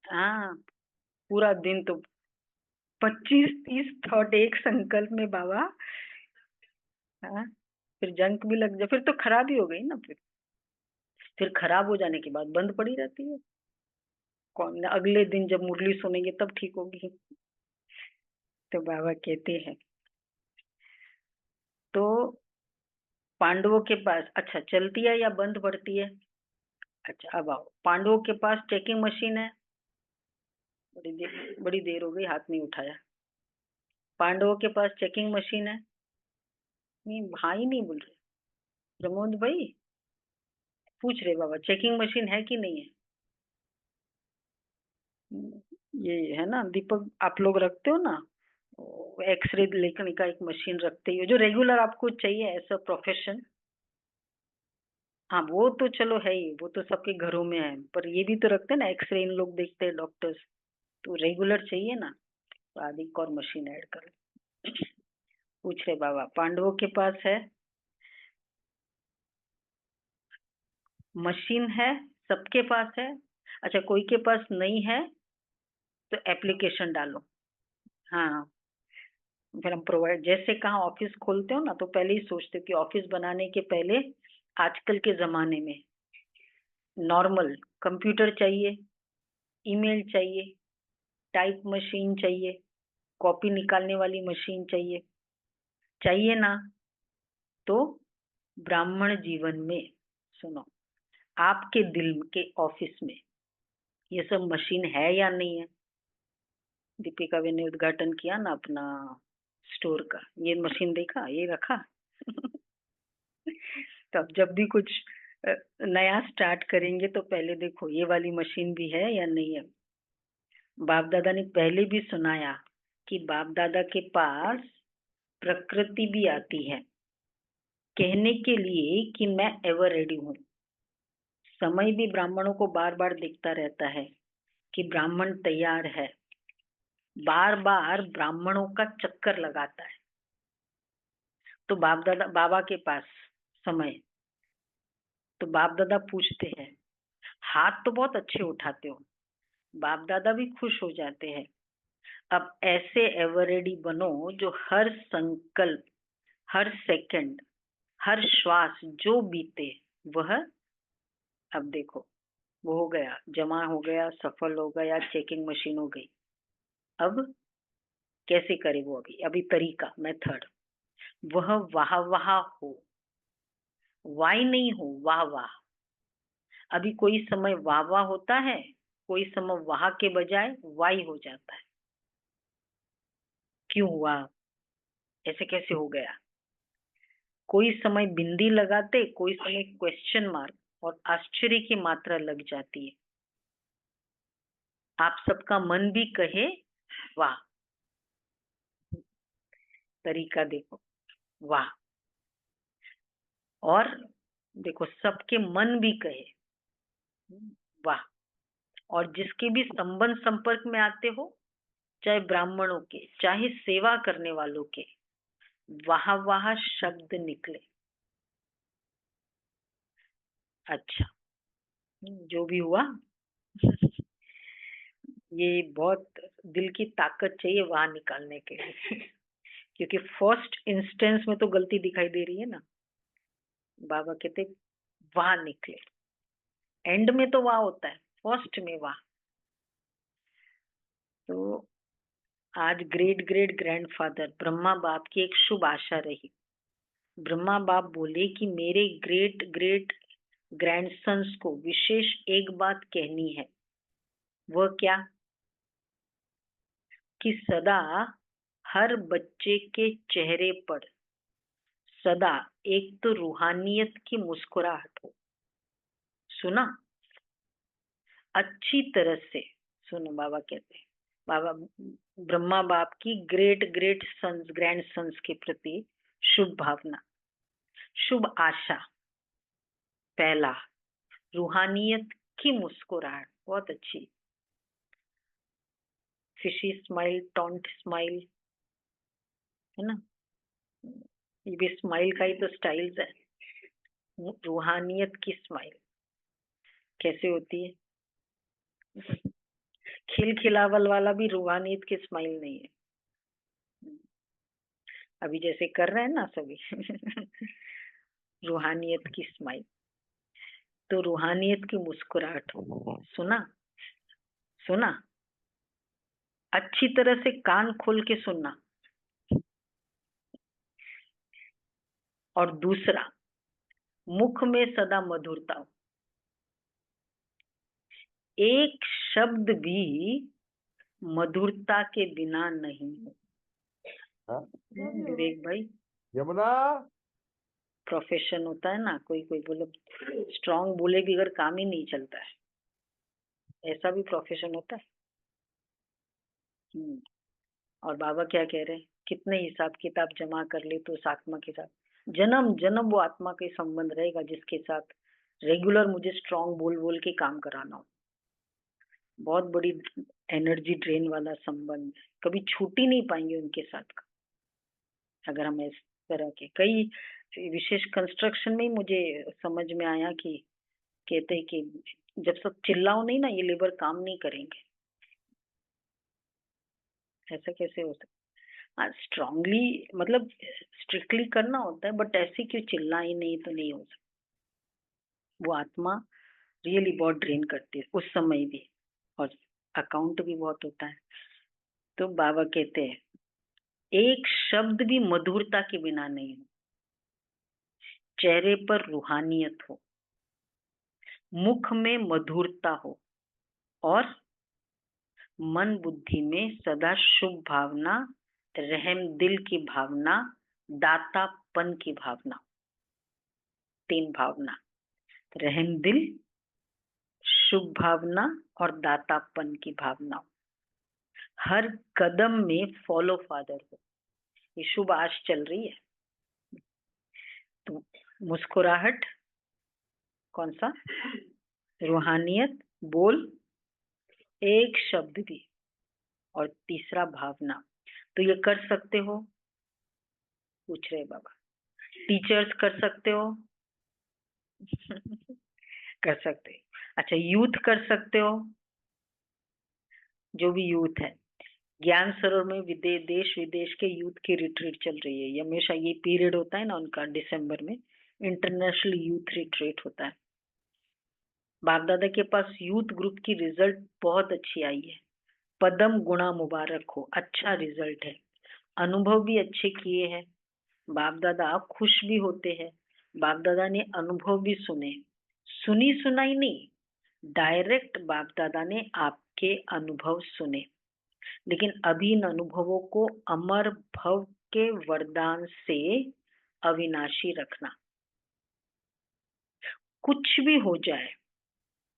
हाँ, पूरा दिन तो 25-30 थॉट एक संकल्प में बाबा। हाँ, फिर जंक भी लग जाए, फिर तो खराब ही हो गई ना। फिर खराब हो जाने के बाद बंद पड़ी रहती है। कौन, अगले दिन जब मुरली सुनेंगे तब ठीक होगी। तो बाबा कहते हैं, तो पांडवों के पास, अच्छा चलती है या बंद पड़ती है? अच्छा, अब आओ, पांडवों के पास चेकिंग मशीन है। बड़ी देर हो गई, हाथ नहीं उठाया। पांडवों के पास चेकिंग मशीन है। नहीं, भाई नहीं बोल रहे, प्रमोद भाई पूछ रहे बाबा, चेकिंग मशीन है कि नहीं है? ये है ना दीपक, आप लोग रखते हो ना, एक्सरे लेने का एक मशीन रखते ही हो, जो रेगुलर आपको चाहिए एज अ प्रोफेशन। हाँ, वो तो चलो है ही, वो तो सबके घरों में है, पर ये भी तो रखते हैं ना, एक्सरे इन लोग देखते हैं डॉक्टर्स, तो रेगुलर चाहिए ना, तो आदि एक और मशीन ऐड कर लो। पूछ रहे बाबा, पांडवों के पास है मशीन है, सबके पास है। अच्छा, कोई के पास नहीं है तो एप्लीकेशन डालो। हाँ, फिर हम प्रोवाइड, जैसे कहाँ ऑफिस खोलते हो ना, तो पहले ही सोचते हो कि ऑफिस बनाने के पहले आजकल के जमाने में नॉर्मल कंप्यूटर चाहिए, ईमेल चाहिए, टाइप मशीन चाहिए, कॉपी निकालने वाली मशीन चाहिए, चाहिए ना? तो ब्राह्मण जीवन में, सुनो, आपके दिल के ऑफिस में ये सब मशीन है या नहीं है? दीपिका ने उद्घाटन किया ना अपना स्टोर का, ये मशीन देखा, ये रखा। तब जब भी कुछ नया स्टार्ट करेंगे तो पहले देखो ये वाली मशीन भी है या नहीं है। बाप दादा ने पहले भी सुनाया कि बाप दादा के पास प्रकृति भी आती है कहने के लिए कि मैं एवर रेडी हूँ। समय भी ब्राह्मणों को बार बार दिखता रहता है कि ब्राह्मण तैयार है, बार बार ब्राह्मणों का चक्कर लगाता है। तो बाप दादा बाबा के पास समय, तो बाप दादा पूछते हैं, हाथ तो बहुत अच्छे उठाते हो, बाप दादा भी खुश हो जाते हैं। अब ऐसे एवर रेडी बनो जो हर संकल्प, हर सेकंड, हर श्वास जो बीते वह, अब देखो, वो हो गया, जमा हो गया, सफल हो गया, चेकिंग मशीन हो गई। अब कैसे करे वो, अभी अभी तरीका, मेथड, वह वाह वाह हो, वाई नहीं हो, वाह वाह। अभी कोई समय वाह वाह होता है, कोई समय वाह के बजाय वाई हो जाता है। क्यों हुआ, ऐसे कैसे हो गया? कोई समय बिंदी लगाते, कोई समय क्वेश्चन मार्क और आश्चर्य की मात्रा लग जाती है। आप सबका मन भी कहे वाह, तरीका देखो, वाह। और देखो, सबके मन भी कहे वाह। और जिसके भी संबंध संपर्क में आते हो, चाहे ब्राह्मणों के चाहे सेवा करने वालों के, वाह वाह शब्द निकले। अच्छा, जो भी हुआ, ये बहुत दिल की ताकत चाहिए वहां निकालने के लिए। क्योंकि फर्स्ट इंस्टेंस में तो गलती दिखाई दे रही है ना। बाबा कहते वहां निकले, एंड में तो वाह होता है, फर्स्ट में वाह। तो आज ग्रेट ग्रेट ग्रैंडफादर ब्रह्मा बाप की एक शुभ आशा रही। ब्रह्मा बाप बोले कि मेरे ग्रेट ग्रेट ग्रैंडसन्स को विशेष एक बात कहनी है। वह क्या? कि सदा हर बच्चे के चेहरे पर सदा एक तो रूहानियत की मुस्कुराहट हो। सुना? अच्छी तरह से सुनो, बाबा कहते हैं, बाबा ब्रह्मा बाप की great great sons grandsons के प्रति शुभ भावना, शुभ आशा। पहला, रूहानियत की मुस्कुराहट बहुत अच्छी, फिशी स्माइल, टॉन्ट स्माइल, है ना? ये भी स्माइल का ही तो स्टाइल्स है। रूहानियत की स्माइल कैसे होती है? खिलखिलावल वाला भी रूहानियत की स्माइल नहीं है। अभी जैसे कर रहे हैं ना सभी रूहानियत की स्माइल। तो रूहानियत की मुस्कुराहट हो। सुना? सुना? अच्छी तरह से कान खोल के सुनना। और दूसरा, मुख में सदा मधुरता हो। एक शब्द भी मधुरता के बिना नहीं हो। विवेक भाई, यमुना, प्रोफेशन होता है ना, कोई कोई बोले स्ट्रांग बोले बगैर काम ही नहीं चलता है, ऐसा भी प्रोफेशन होता है। और बाबा क्या कह रहे हैं? कितने हिसाब किताब जमा कर ले तो उस आत्मा के साथ जन्म जन्म वो आत्मा के संबंध रहेगा जिसके साथ रेगुलर मुझे स्ट्रांग बोल बोल के काम कराना हो। बहुत बड़ी एनर्जी ड्रेन वाला संबंध, कभी छूट ही नहीं पाएंगे उनके साथ का। अगर हम इस तरह के कई विशेष कंस्ट्रक्शन में ही मुझे समझ में आया कि कहते हैं कि जब सब चिल्लाओ नहीं ना, ये लेबर काम नहीं करेंगे। ऐसा कैसे हो सकता? हाँ, स्ट्रांगली मतलब स्ट्रिक्टली करना होता है, बट ऐसे क्यों चिल्ला ही नहीं तो नहीं हो सकता। वो आत्मा रियली बहुत ड्रेन करती है उस समय भी, और अकाउंट भी बहुत होता है। तो बाबा कहते हैं एक शब्द भी मधुरता के बिना नहीं हो। चेहरे पर रूहानियत हो, मुख में मधुरता हो, और मन बुद्धि में सदा शुभ भावना, रहम दिल की भावना, दातापन की भावना। तीन भावना, रहम दिल, शुभ भावना और दातापन की भावना हर कदम में फॉलो फादर हो। ये शुभ आज चल रही है। तो मुस्कुराहट, कौन सा? रूहानियत, बोल एक शब्द भी, और तीसरा भावना। तो ये कर सकते हो? पूछ रहे बाबा। टीचर्स कर सकते हो? कर सकते हो। अच्छा, यूथ कर सकते हो? जो भी यूथ है, ज्ञान सरोवर में देश विदेश के यूथ की रिट्रीट चल रही है। ये हमेशा ये पीरियड होता है ना उनका, दिसंबर में इंटरनेशनल यूथ रिट्रीट होता है। बाप दादा के पास यूथ ग्रुप की रिजल्ट बहुत अच्छी आई है। पदम गुणा मुबारक हो, अच्छा रिजल्ट है। अनुभव भी अच्छे किए हैं। बाप दादा खुश भी होते हैं। बाप दादा ने अनुभव भी सुने, सुनी सुनाई नहीं, डायरेक्ट बाप दादा ने आपके अनुभव सुने। लेकिन अभी इन अनुभवों को अमर भव के वरदान से अविनाशी रखना। कुछ भी हो जाए,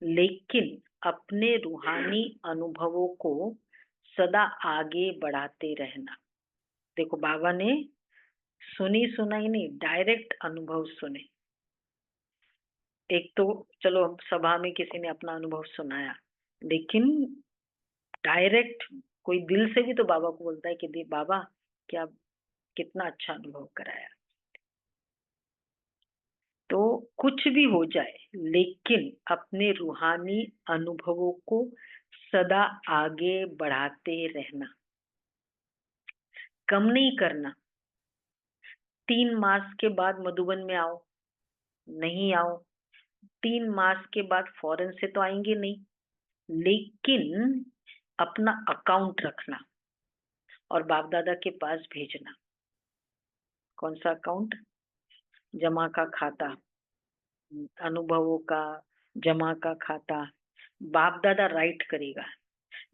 लेकिन अपने रूहानी अनुभवों को सदा आगे बढ़ाते रहना। देखो, बाबा ने सुनी सुनाई नहीं, डायरेक्ट अनुभव सुने। एक तो चलो सभा में किसी ने अपना अनुभव सुनाया, लेकिन डायरेक्ट कोई दिल से भी तो बाबा को बोलता है कि बाबा क्या कितना अच्छा अनुभव कराया। तो कुछ भी हो जाए, लेकिन अपने रूहानी अनुभवों को सदा आगे बढ़ाते रहना, कम नहीं करना। 3 मास के बाद मधुबन में आओ, नहीं आओ, 3 मास के बाद फॉरेन से तो आएंगे नहीं, लेकिन अपना अकाउंट रखना। और बाप दादा के पास भेजना। कौन सा अकाउंट? जमा का खाता, अनुभवों का जमा का खाता। बाप दादा राइट करेगा,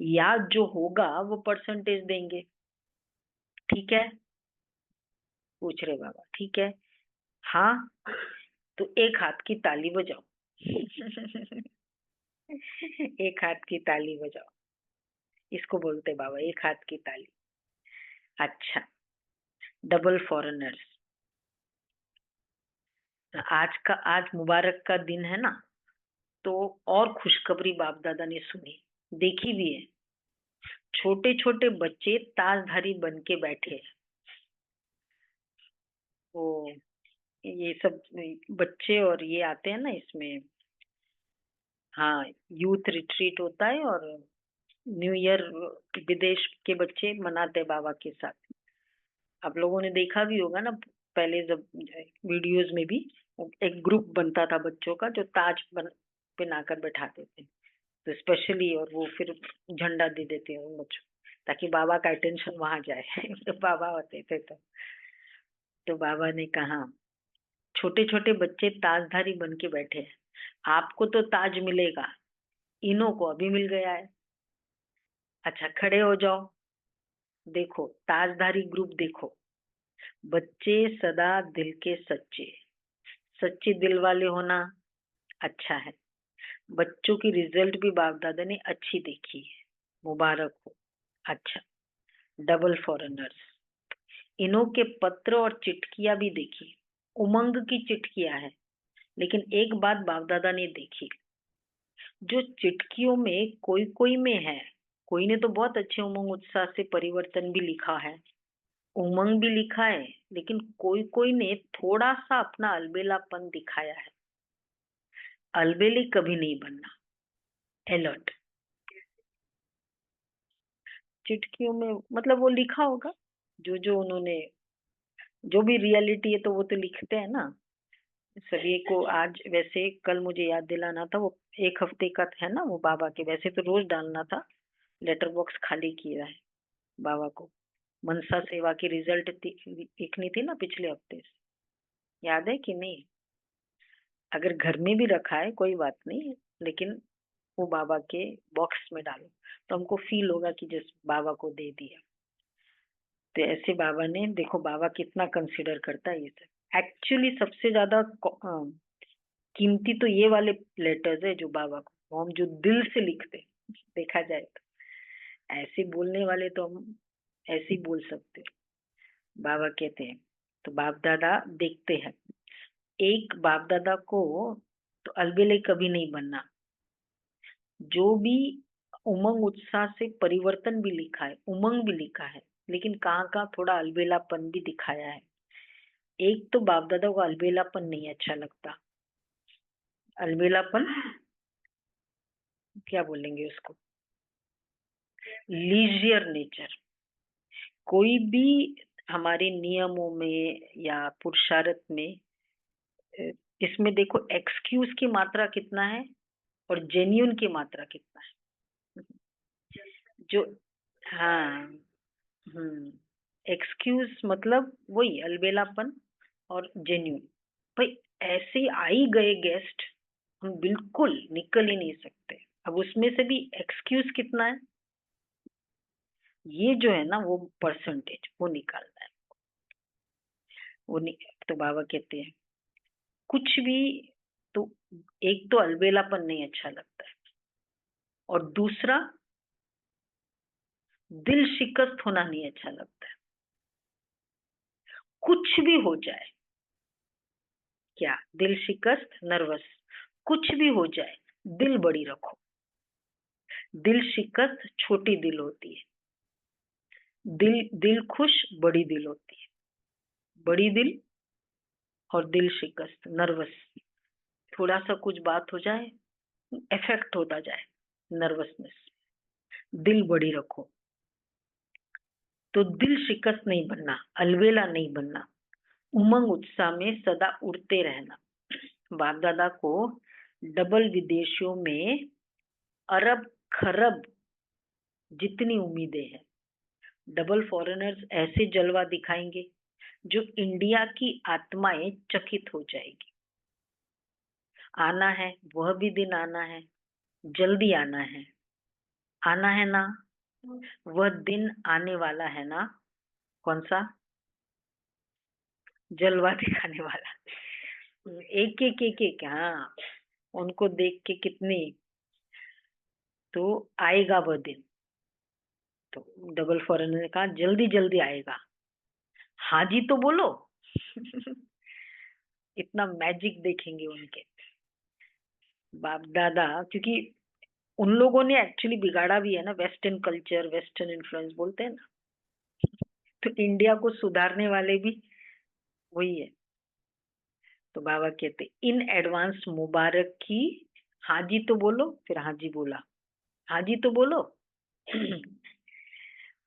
याद जो होगा वो परसेंटेज देंगे। ठीक है? पूछ रहे बाबा। ठीक है, हाँ, तो एक हाथ की ताली बजाओ। एक हाथ की ताली बजाओ, इसको बोलते बाबा, एक हाथ की ताली। अच्छा, डबल फॉरेनर्स। आज मुबारक का दिन है ना, तो और खुशखबरी बाप दादा ने सुनी, देखी भी है। छोटे छोटे बच्चे ताजधारी बन के बैठे हैं। वो ये सब बच्चे और ये आते हैं ना इसमें। हाँ, यूथ रिट्रीट होता है और न्यू ईयर विदेश के बच्चे मनाते हैं बाबा के साथ। आप लोगों ने देखा भी होगा ना, पहले जब वीडियोस में भी एक ग्रुप बनता था बच्चों का जो ताज बनाकर बैठाते थे, तो स्पेशली, और वो फिर झंडा दे देते हैं उन बच्चों, ताकि बाबा का अटेंशन वहां जाए। तो बाबा होते थे तो बाबा ने कहा, छोटे छोटे बच्चे ताजधारी बन के बैठे हैं, आपको तो ताज मिलेगा, इन्हों को अभी मिल गया है। अच्छा, खड़े हो जाओ, देखो ताजधारी ग्रुप देखो। बच्चे सदा दिल के सच्चे, सच्चे दिल वाले होना अच्छा है। बच्चों की रिजल्ट भी बाप दादा ने अच्छी देखी है, मुबारक हो। अच्छा, डबल फॉरेनर्स, इन्हों के पत्र और चिट्ठियां भी देखी, उमंग की चिट्ठियां है। लेकिन एक बात बाप दादा ने देखी, जो चिट्ठियों में कोई कोई में है, कोई ने तो बहुत अच्छे उमंग उत्साह से परिवर्तन भी लिखा है, उमंग भी लिखा है, लेकिन कोई कोई ने थोड़ा सा अपना अलबेलापन दिखाया है। अलबेली कभी नहीं बनना, अलर्ट। चिट्ठियों में मतलब वो लिखा होगा, जो जो उन्होंने, जो भी रियलिटी है तो वो तो लिखते हैं ना सभी को। आज वैसे कल मुझे याद दिलाना था, वो एक हफ्ते का है ना वो बाबा के, वैसे तो रोज डालना था, लेटर बॉक्स खाली किया है बाबा को। मनसा सेवा की रिजल्ट लिखनी थी ना पिछले हफ्ते से, याद है कि नहीं? अगर घर में भी रखा है कोई बात नहीं, लेकिन वो बाबा के बॉक्स में डालो तो हमको फील होगा कि जिस बाबा को दे दिया। तो ऐसे बाबा ने देखो, बाबा कितना कंसिडर करता है ये सब। एक्चुअली सबसे ज्यादा कीमती तो ये वाले लेटर्स है जो बाबा को हम जो दिल से लिखते हैं। देखा जाए तो ऐसे बोलने वाले तो हम ऐसे ही बोल सकते हैं, बाबा कहते हैं। तो बाप दादा देखते हैं, एक बाप दादा को तो अलबेले कभी नहीं बनना। जो भी उमंग उत्साह से परिवर्तन भी लिखा है, उमंग भी लिखा है, लेकिन कहाँ कहाँ थोड़ा अलबेलापन भी दिखाया है। एक तो बाप दादा को अलबेलापन नहीं अच्छा लगता। अलबेलापन क्या बोलेंगे उसको? लीजियर नेचर। कोई भी हमारे नियमों में या पुरुषार्थ में, अ, इसमें देखो एक्सक्यूज की मात्रा कितना है और जेन्यून की मात्रा कितना है। जो, हाँ, एक्सक्यूज मतलब वही अलबेलापन, और जेन्यून। भाई ऐसे आई गए गेस्ट, हम बिल्कुल निकल ही नहीं सकते। अब उसमें से भी एक्सक्यूज कितना है, ये जो है ना वो परसेंटेज वो निकालना है। वो नि, तो बाबा कहते हैं कुछ भी, तो एक तो अलबेलापन नहीं अच्छा लगता है, और दूसरा दिल शिकस्त होना नहीं अच्छा लगता है। कुछ भी हो जाए, क्या दिल शिकस्त, नर्वस, कुछ भी हो जाए, दिल बड़ी रखो। दिल शिकस्त छोटी दिल होती है, दिल दिल खुश बड़ी दिल होती है। बड़ी दिल और दिल शिकस्त, नर्वस, थोड़ा सा कुछ बात हो जाए, इफेक्ट होता जाए, नर्वसनेस। दिल बड़ी रखो, तो दिल शिकस्त नहीं बनना, अलवेला नहीं बनना, उमंग उत्साह में सदा उड़ते रहना। बाप दादा को डबल विदेशियों में अरब खरब जितनी उम्मीदें हैं, डबल फॉरेनर्स ऐसे जलवा दिखाएंगे जो इंडिया की आत्माएं चकित हो जाएगी। आना है, वह भी दिन आना है, जल्दी आना है ना, वह दिन आने वाला है ना। कौन सा? जलवा दिखाने वाला। एक एक एक एक, हाँ, उनको देख के कितनी, तो आएगा वह दिन। तो डबल फॉरेनर ने कहा जल्दी जल्दी आएगा। हाँ जी तो बोलो। इतना मैजिक देखेंगे उनके बाप दादा, क्योंकि उन लोगों ने एक्चुअली बिगाड़ा भी है ना, वेस्टर्न कल्चर, वेस्टर्न इन्फ्लुएंस बोलते हैं ना, तो इंडिया को सुधारने वाले भी वही है। तो बाबा कहते इन एडवांस मुबारक की। हाँ जी तो बोलो, फिर हाँ जी बोला, हाँ जी तो बोलो।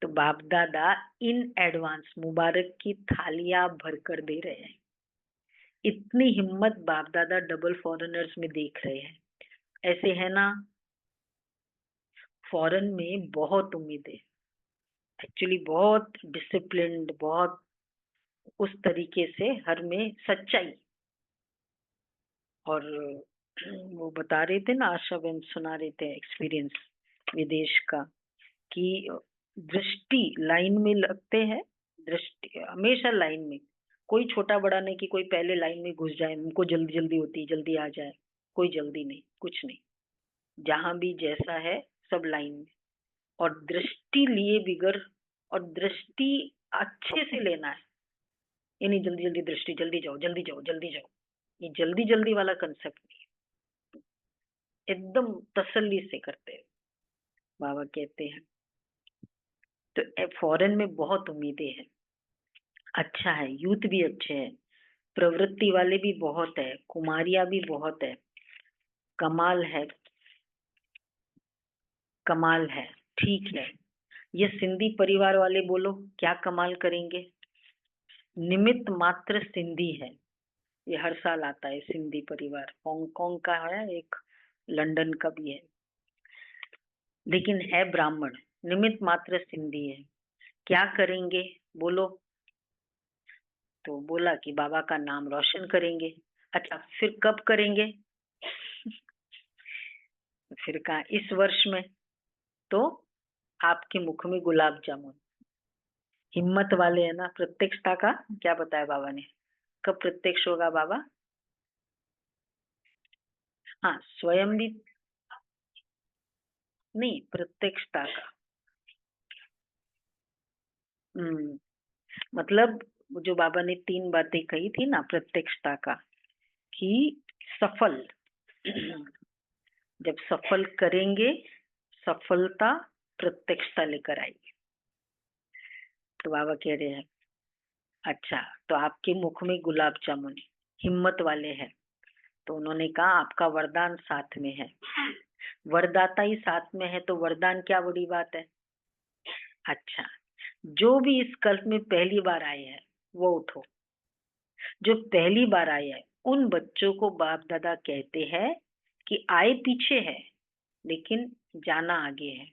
तो बाप दादा इन एडवांस मुबारक की थालियां भरकर दे रहे हैं। इतनी हिम्मत बाप दादा डबल फॉरेनर्स में देख रहे हैं। ऐसे है ना, फॉरेन में बहुत उम्मीद है, एक्चुअली बहुत डिसिप्लिन्ड, बहुत उस तरीके से हर में सच्चाई। और वो बता रहे थे ना, आशा बहन सुना रहे थे एक्सपीरियंस विदेश का, कि दृष्टि लाइन में लगते हैं, दृष्टि हमेशा लाइन में, कोई छोटा बड़ा नहीं कि कोई पहले लाइन में घुस जाए, उनको जल्दी जल्दी होती, जल्दी आ जाए, कोई जल्दी नहीं, कुछ नहीं, जहां भी जैसा है सब लाइन में। और दृष्टि लिए बिगर, और दृष्टि अच्छे से लेना है, ये नहीं जल्दी जल्दी दृष्टि, जल्दी जाओ जल्दी जाओ जल्दी जाओ, ये जल्दी जल्दी वाला कंसेप्ट नहीं, एकदम तसल्ली से करते हैं। बाबा कहते हैं तो फॉरेन में बहुत उम्मीदें हैं, अच्छा है, यूथ भी अच्छे हैं, प्रवृत्ति वाले भी बहुत है, कुमारियां भी बहुत है, कमाल है, कमाल है, ठीक है। ये सिंधी परिवार वाले बोलो क्या कमाल करेंगे। निमित्त मात्र सिंधी है, ये हर साल आता है सिंधी परिवार, हांगकांग का है एक, लंदन का भी है, लेकिन है ब्राह्मण, निमित्त मात्र सिंधी है। क्या करेंगे बोलो। तो बोला कि बाबा का नाम रोशन करेंगे। अच्छा फिर कब करेंगे? फिर कहा इस वर्ष में। तो आपके मुख में गुलाब जामुन। हिम्मत वाले है ना, प्रत्यक्षता का क्या बताया बाबा ने, कब प्रत्यक्ष होगा बाबा? हाँ स्वयं भी नहीं, प्रत्यक्षता का। मतलब जो बाबा ने तीन बातें कही थी ना प्रत्यक्षता का, कि सफल, जब सफल करेंगे, सफलता प्रत्यक्षता लेकर आएगी। तो बाबा कह रहे हैं अच्छा, तो आपके मुख में गुलाब जामुन, हिम्मत वाले हैं। तो उन्होंने कहा आपका वरदान साथ में है, वरदाता ही साथ में है तो वरदान क्या बड़ी बात है। अच्छा, जो भी इस कल्प में पहली बार आए हैं वो उठो। जो पहली बार आए हैं उन बच्चों को बाप दादा कहते हैं कि आए पीछे है लेकिन जाना आगे है,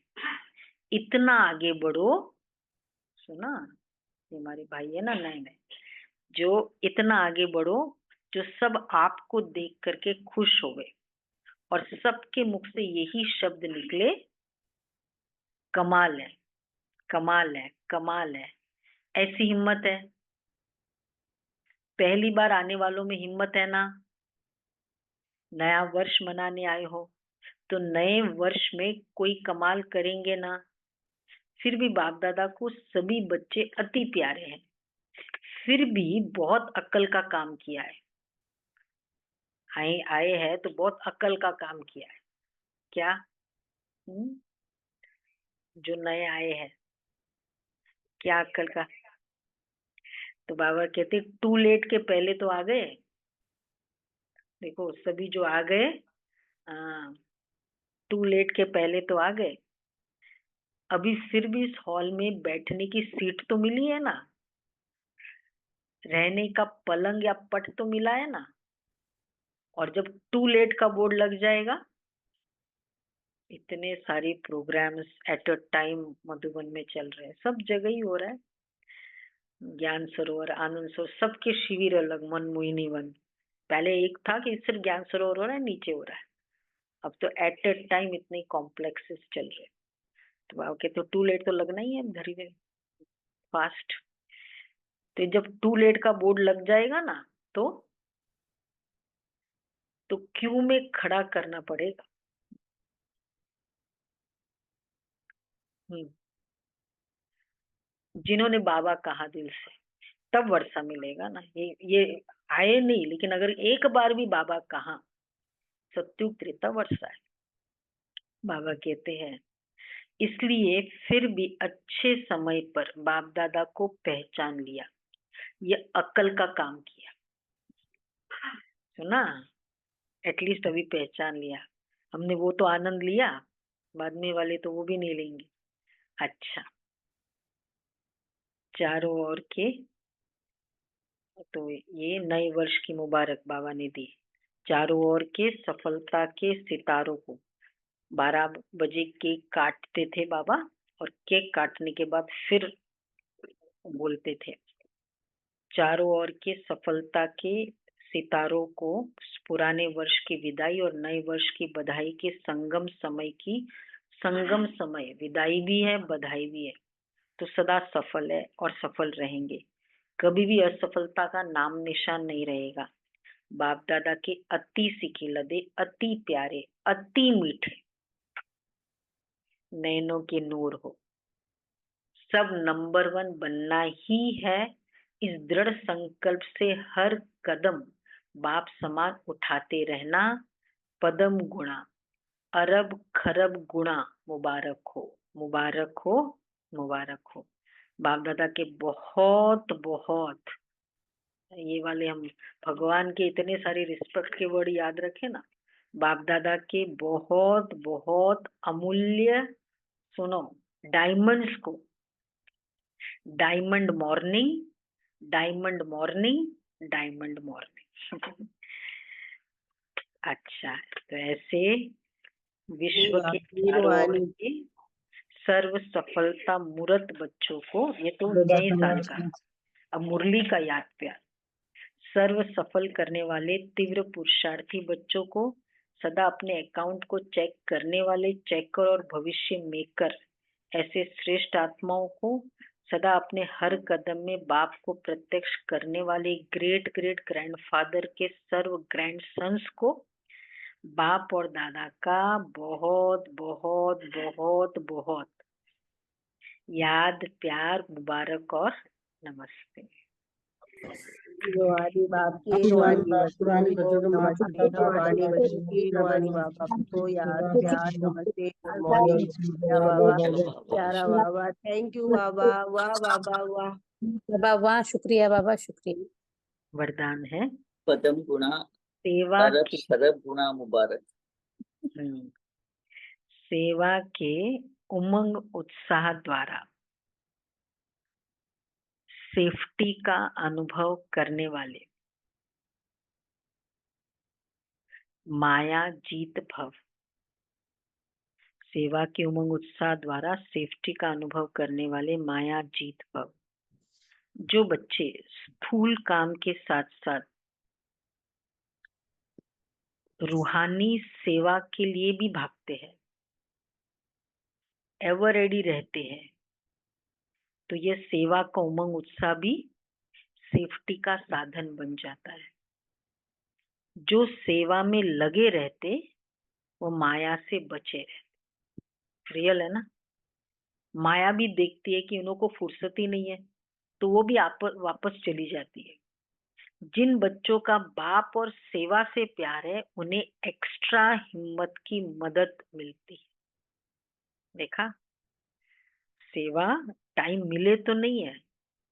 इतना आगे बढ़ो। सुना, ये हमारे भाई है ना नए नए, जो इतना आगे बढ़ो जो सब आपको देख करके खुश हो गए और सबके मुख से यही शब्द निकले, कमाल है, कमाल है, कमाल है। ऐसी हिम्मत है, पहली बार आने वालों में हिम्मत है ना। नया वर्ष मनाने आए हो तो नए वर्ष में कोई कमाल करेंगे ना। फिर भी बाप दादा को सभी बच्चे अति प्यारे हैं, फिर भी बहुत अक्ल का काम किया है। आए आए हैं तो बहुत अक्ल का काम किया है। क्या? हम्म? जो नए आए हैं, क्या अक्ल का? तो बाबा कहते टू लेट के पहले तो आ गए। देखो सभी जो आ गए, हाँ, टू लेट के पहले तो आ गए। अभी फिर भी इस हॉल में बैठने की सीट तो मिली है ना, रहने का पलंग या पट तो मिला है ना। और जब टू लेट का बोर्ड लग जाएगा इतने सारे programmes at a time Madhuban में चल रहे हैं, सब जगह ही हो रहा है। ज्ञान सरोवर, आनंद सरोवर, सबके शिविर अलग, मनमोहिनी वन। पहले एक था कि सिर्फ ज्ञान सरोवर हो रहा है, नीचे हो रहा है। अब तो एट अ टाइम इतने कॉम्प्लेक्सेस चल रहे हैं। तो ओके, तो टू लेट तो लगना ही है धीरे धीरे, फास्ट। तो जब टू लेट का बोर्ड लग जाएगा ना, तो क्यू में खड़ा करना पड़ेगा। जिन्होंने बाबा कहा दिल से, तब वर्षा मिलेगा ना। ये आए नहीं, लेकिन अगर एक बार भी बाबा कहा, सत्युग त्रेता वर्षा है। बाबा कहते हैं, इसलिए फिर भी अच्छे समय पर बाप दादा को पहचान लिया, ये अक्ल का काम किया। सुना, एटलीस्ट अभी पहचान लिया हमने। वो तो आनंद लिया, बाद में वाले तो वो भी नहीं लेंगे। अच्छा, चारों ओर के, तो ये नए वर्ष की मुबारक बाबा ने दी। चारों ओर के सफलता के सितारों को 12 बजे केक काटते थे बाबा, और केक काटने के बाद फिर बोलते थे, चारों ओर के सफलता के सितारों को पुराने वर्ष की विदाई और नए वर्ष की बधाई के संगम समय की, संगम समय विदाई भी है, बधाई भी है। तो सदा सफल है और सफल रहेंगे, कभी भी असफलता का नाम निशान नहीं रहेगा। बाप दादा के अति सिखे लदे, अति प्यारे, अति मीठे नैनों के नूर हो। सब नंबर 1 बनना ही है, इस दृढ़ संकल्प से हर कदम बाप समान उठाते रहना। पदम गुणा, अरब खरब गुणा मुबारक हो, मुबारक हो, मुबारक हो। बाप दादा के बहुत बहुत, ये वाले हम भगवान के इतने सारे रिस्पेक्ट के वर्ड याद रखे ना। बाप दादा के बहुत बहुत अमूल्य, सुनो, डायमंड्स को, diamond morning, diamond morning, diamond morning. अच्छा, तो ऐसे विश्व के चारों ओर के सर्व सफलता मूर्त बच्चों को, ये तो नए साल का, अब मुरली का याद प्यार, सर्व सफल करने वाले तीव्र पुरुषार्थी बच्चों को, सदा अपने अकाउंट को चेक करने वाले चेकर और भविष्य मेकर ऐसे श्रेष्ठ आत्माओं को, सदा अपने हर कदम में बाप को प्रत्यक्ष करने वाले ग्रेट ग्रेट ग्रैंडफादर के सर्व ग्रैंड सन्स को, बाप और दादा का बहुत बहुत बहुत बहुत याद प्यार मुबारक और नमस्ते। रूहानी बाप की रूहानी बच्चों को नमस्ते, रूहानी बच्चों की रूहानी बाबा को याद प्यार नमस्ते, गुड मॉर्निंग बाबा, प्यारा बाबा, थैंक यू बाबा, वाह बाबा, वाह बाबा, वाह, शुक्रिया बाबा, शुक्रिया। वरदान है, पदम गुणा, सेवा अरब के, शरब गुणा मुबारक। सेवा के उमंग उत्साह द्वारा सेफ्टी का अनुभव करने वाले माया जीत भव। सेवा के उमंग उत्साह द्वारा सेफ्टी का अनुभव करने वाले माया जीत भव। जो बच्चे स्थूल काम के साथ साथ रूहानी सेवा के लिए भी भागते हैं, एवर रेडी रहते हैं, तो यह सेवा का उमंग उत्साह भी सेफ्टी का साधन बन जाता है। जो सेवा में लगे रहते, वो माया से बचे रहते। रियल है ना। माया भी देखती है कि उनको फुर्सत ही नहीं है, तो वो भी वापस चली जाती है। जिन बच्चों का बाप और सेवा से प्यार है, उन्हें एक्स्ट्रा हिम्मत की मदद मिलती है। देखा, सेवा टाइम मिले तो नहीं है,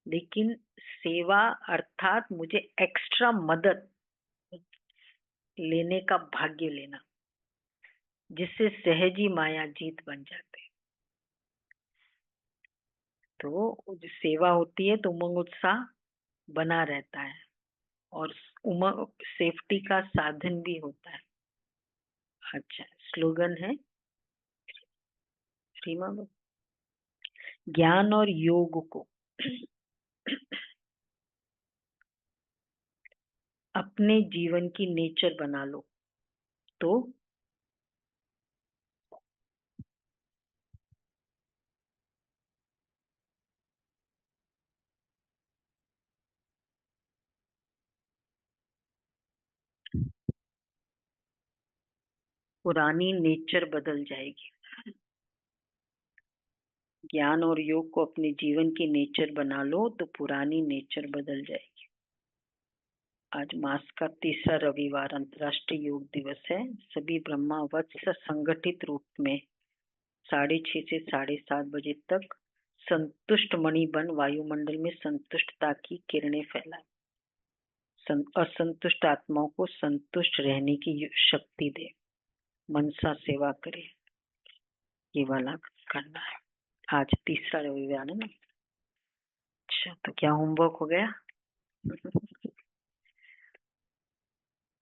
लेकिन सेवा अर्थात मुझे एक्स्ट्रा मदद लेने का भाग्य लेना, जिससे सहज ही माया जीत बन जाते। तो जो सेवा होती है तो उमंग उत्साह बना रहता है, और उमंग सेफ्टी का साधन भी होता है। अच्छा, स्लोगन है, रीमा बो, ज्ञान और योग को अपने जीवन की नेचर बना लो तो पुरानी नेचर बदल जाएगी। ज्ञान और योग को अपने जीवन की नेचर बना लो तो पुरानी नेचर बदल जाएगी। आज मास का तीसरा रविवार अंतर्राष्ट्रीय योग दिवस है। सभी ब्रह्मा वत्स संगठित रूप में 6:30 से 7:30 बजे तक संतुष्ट मणि बन वायुमंडल में संतुष्टता की किरणें फैलाए। असंतुष्ट आत्माओं को संतुष्ट रहने की शक्ति दे। मनसा सेवा करे, ये वाला करना है। आज तीसरा रविवार है ना। अच्छा, तो क्या होमवर्क हो गया?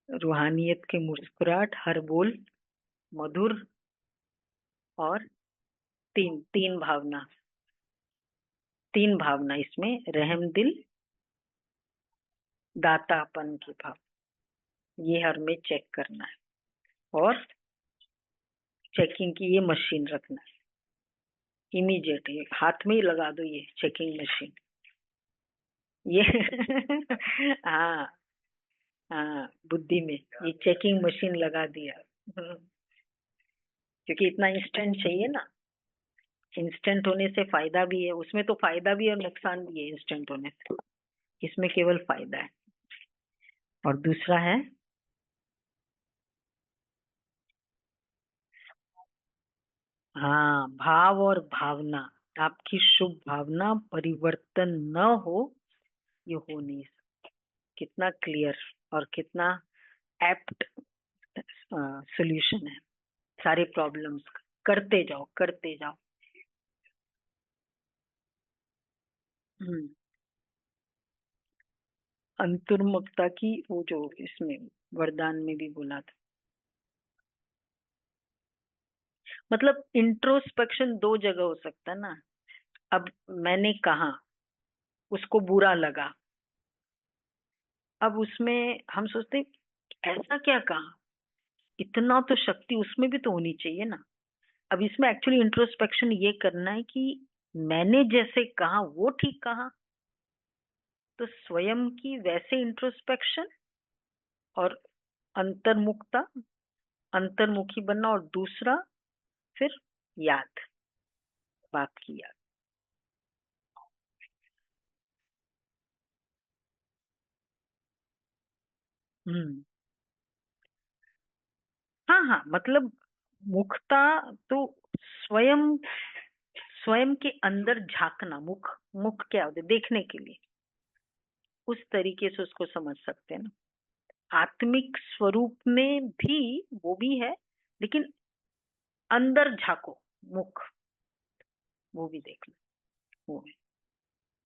रूहानियत की मुस्कुराहट, हर बोल मधुर और तीन भावना इसमें रहम दिल, दातापन की भाव, ये हर में चेक करना है। और चेकिंग की ये मशीन रखना है इमीडिएट, हाथ में ही लगा दो ये चेकिंग मशीन ये हाँ हाँ, बुद्धि में ये चेकिंग मशीन लगा दिया। क्योंकि इतना इंस्टेंट चाहिए ना। इंस्टेंट होने से फायदा भी है, उसमें तो फायदा भी है और नुकसान भी है। इंस्टेंट होने से इसमें केवल फायदा है। और दूसरा है हाँ, भाव और भावना। आपकी शुभ भावना परिवर्तन न हो, ये हो नहीं सकता। कितना क्लियर और कितना एप्ट सॉल्यूशन है सारे प्रॉब्लम्स का। करते जाओ करते जाओ। अंतर्मुखता की वो जो इसमें वरदान में भी बोला था। मतलब इंट्रोस्पेक्शन दो जगह हो सकता है ना। अब मैंने कहा, उसको बुरा लगा, अब उसमें हम सोचते ऐसा क्या कहा, इतना तो शक्ति उसमें भी तो होनी चाहिए ना। अब इसमें एक्चुअली इंट्रोस्पेक्शन ये करना है कि मैंने जैसे कहा वो ठीक कहा, तो स्वयं की वैसे इंट्रोस्पेक्शन और अंतर्मुखता, अंतर्मुखी बनना। और दूसरा फिर याद, बात की याद। हाँ हाँ, मतलब मुखता तो स्वयं स्वयं के अंदर झांकना। मुख क्या होता है? देखने के लिए। उस तरीके से उसको समझ सकते हैं ना। आत्मिक स्वरूप में भी वो भी है, लेकिन अंदर झांको, मुख, वो भी देखना वो है।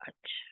अच्छा।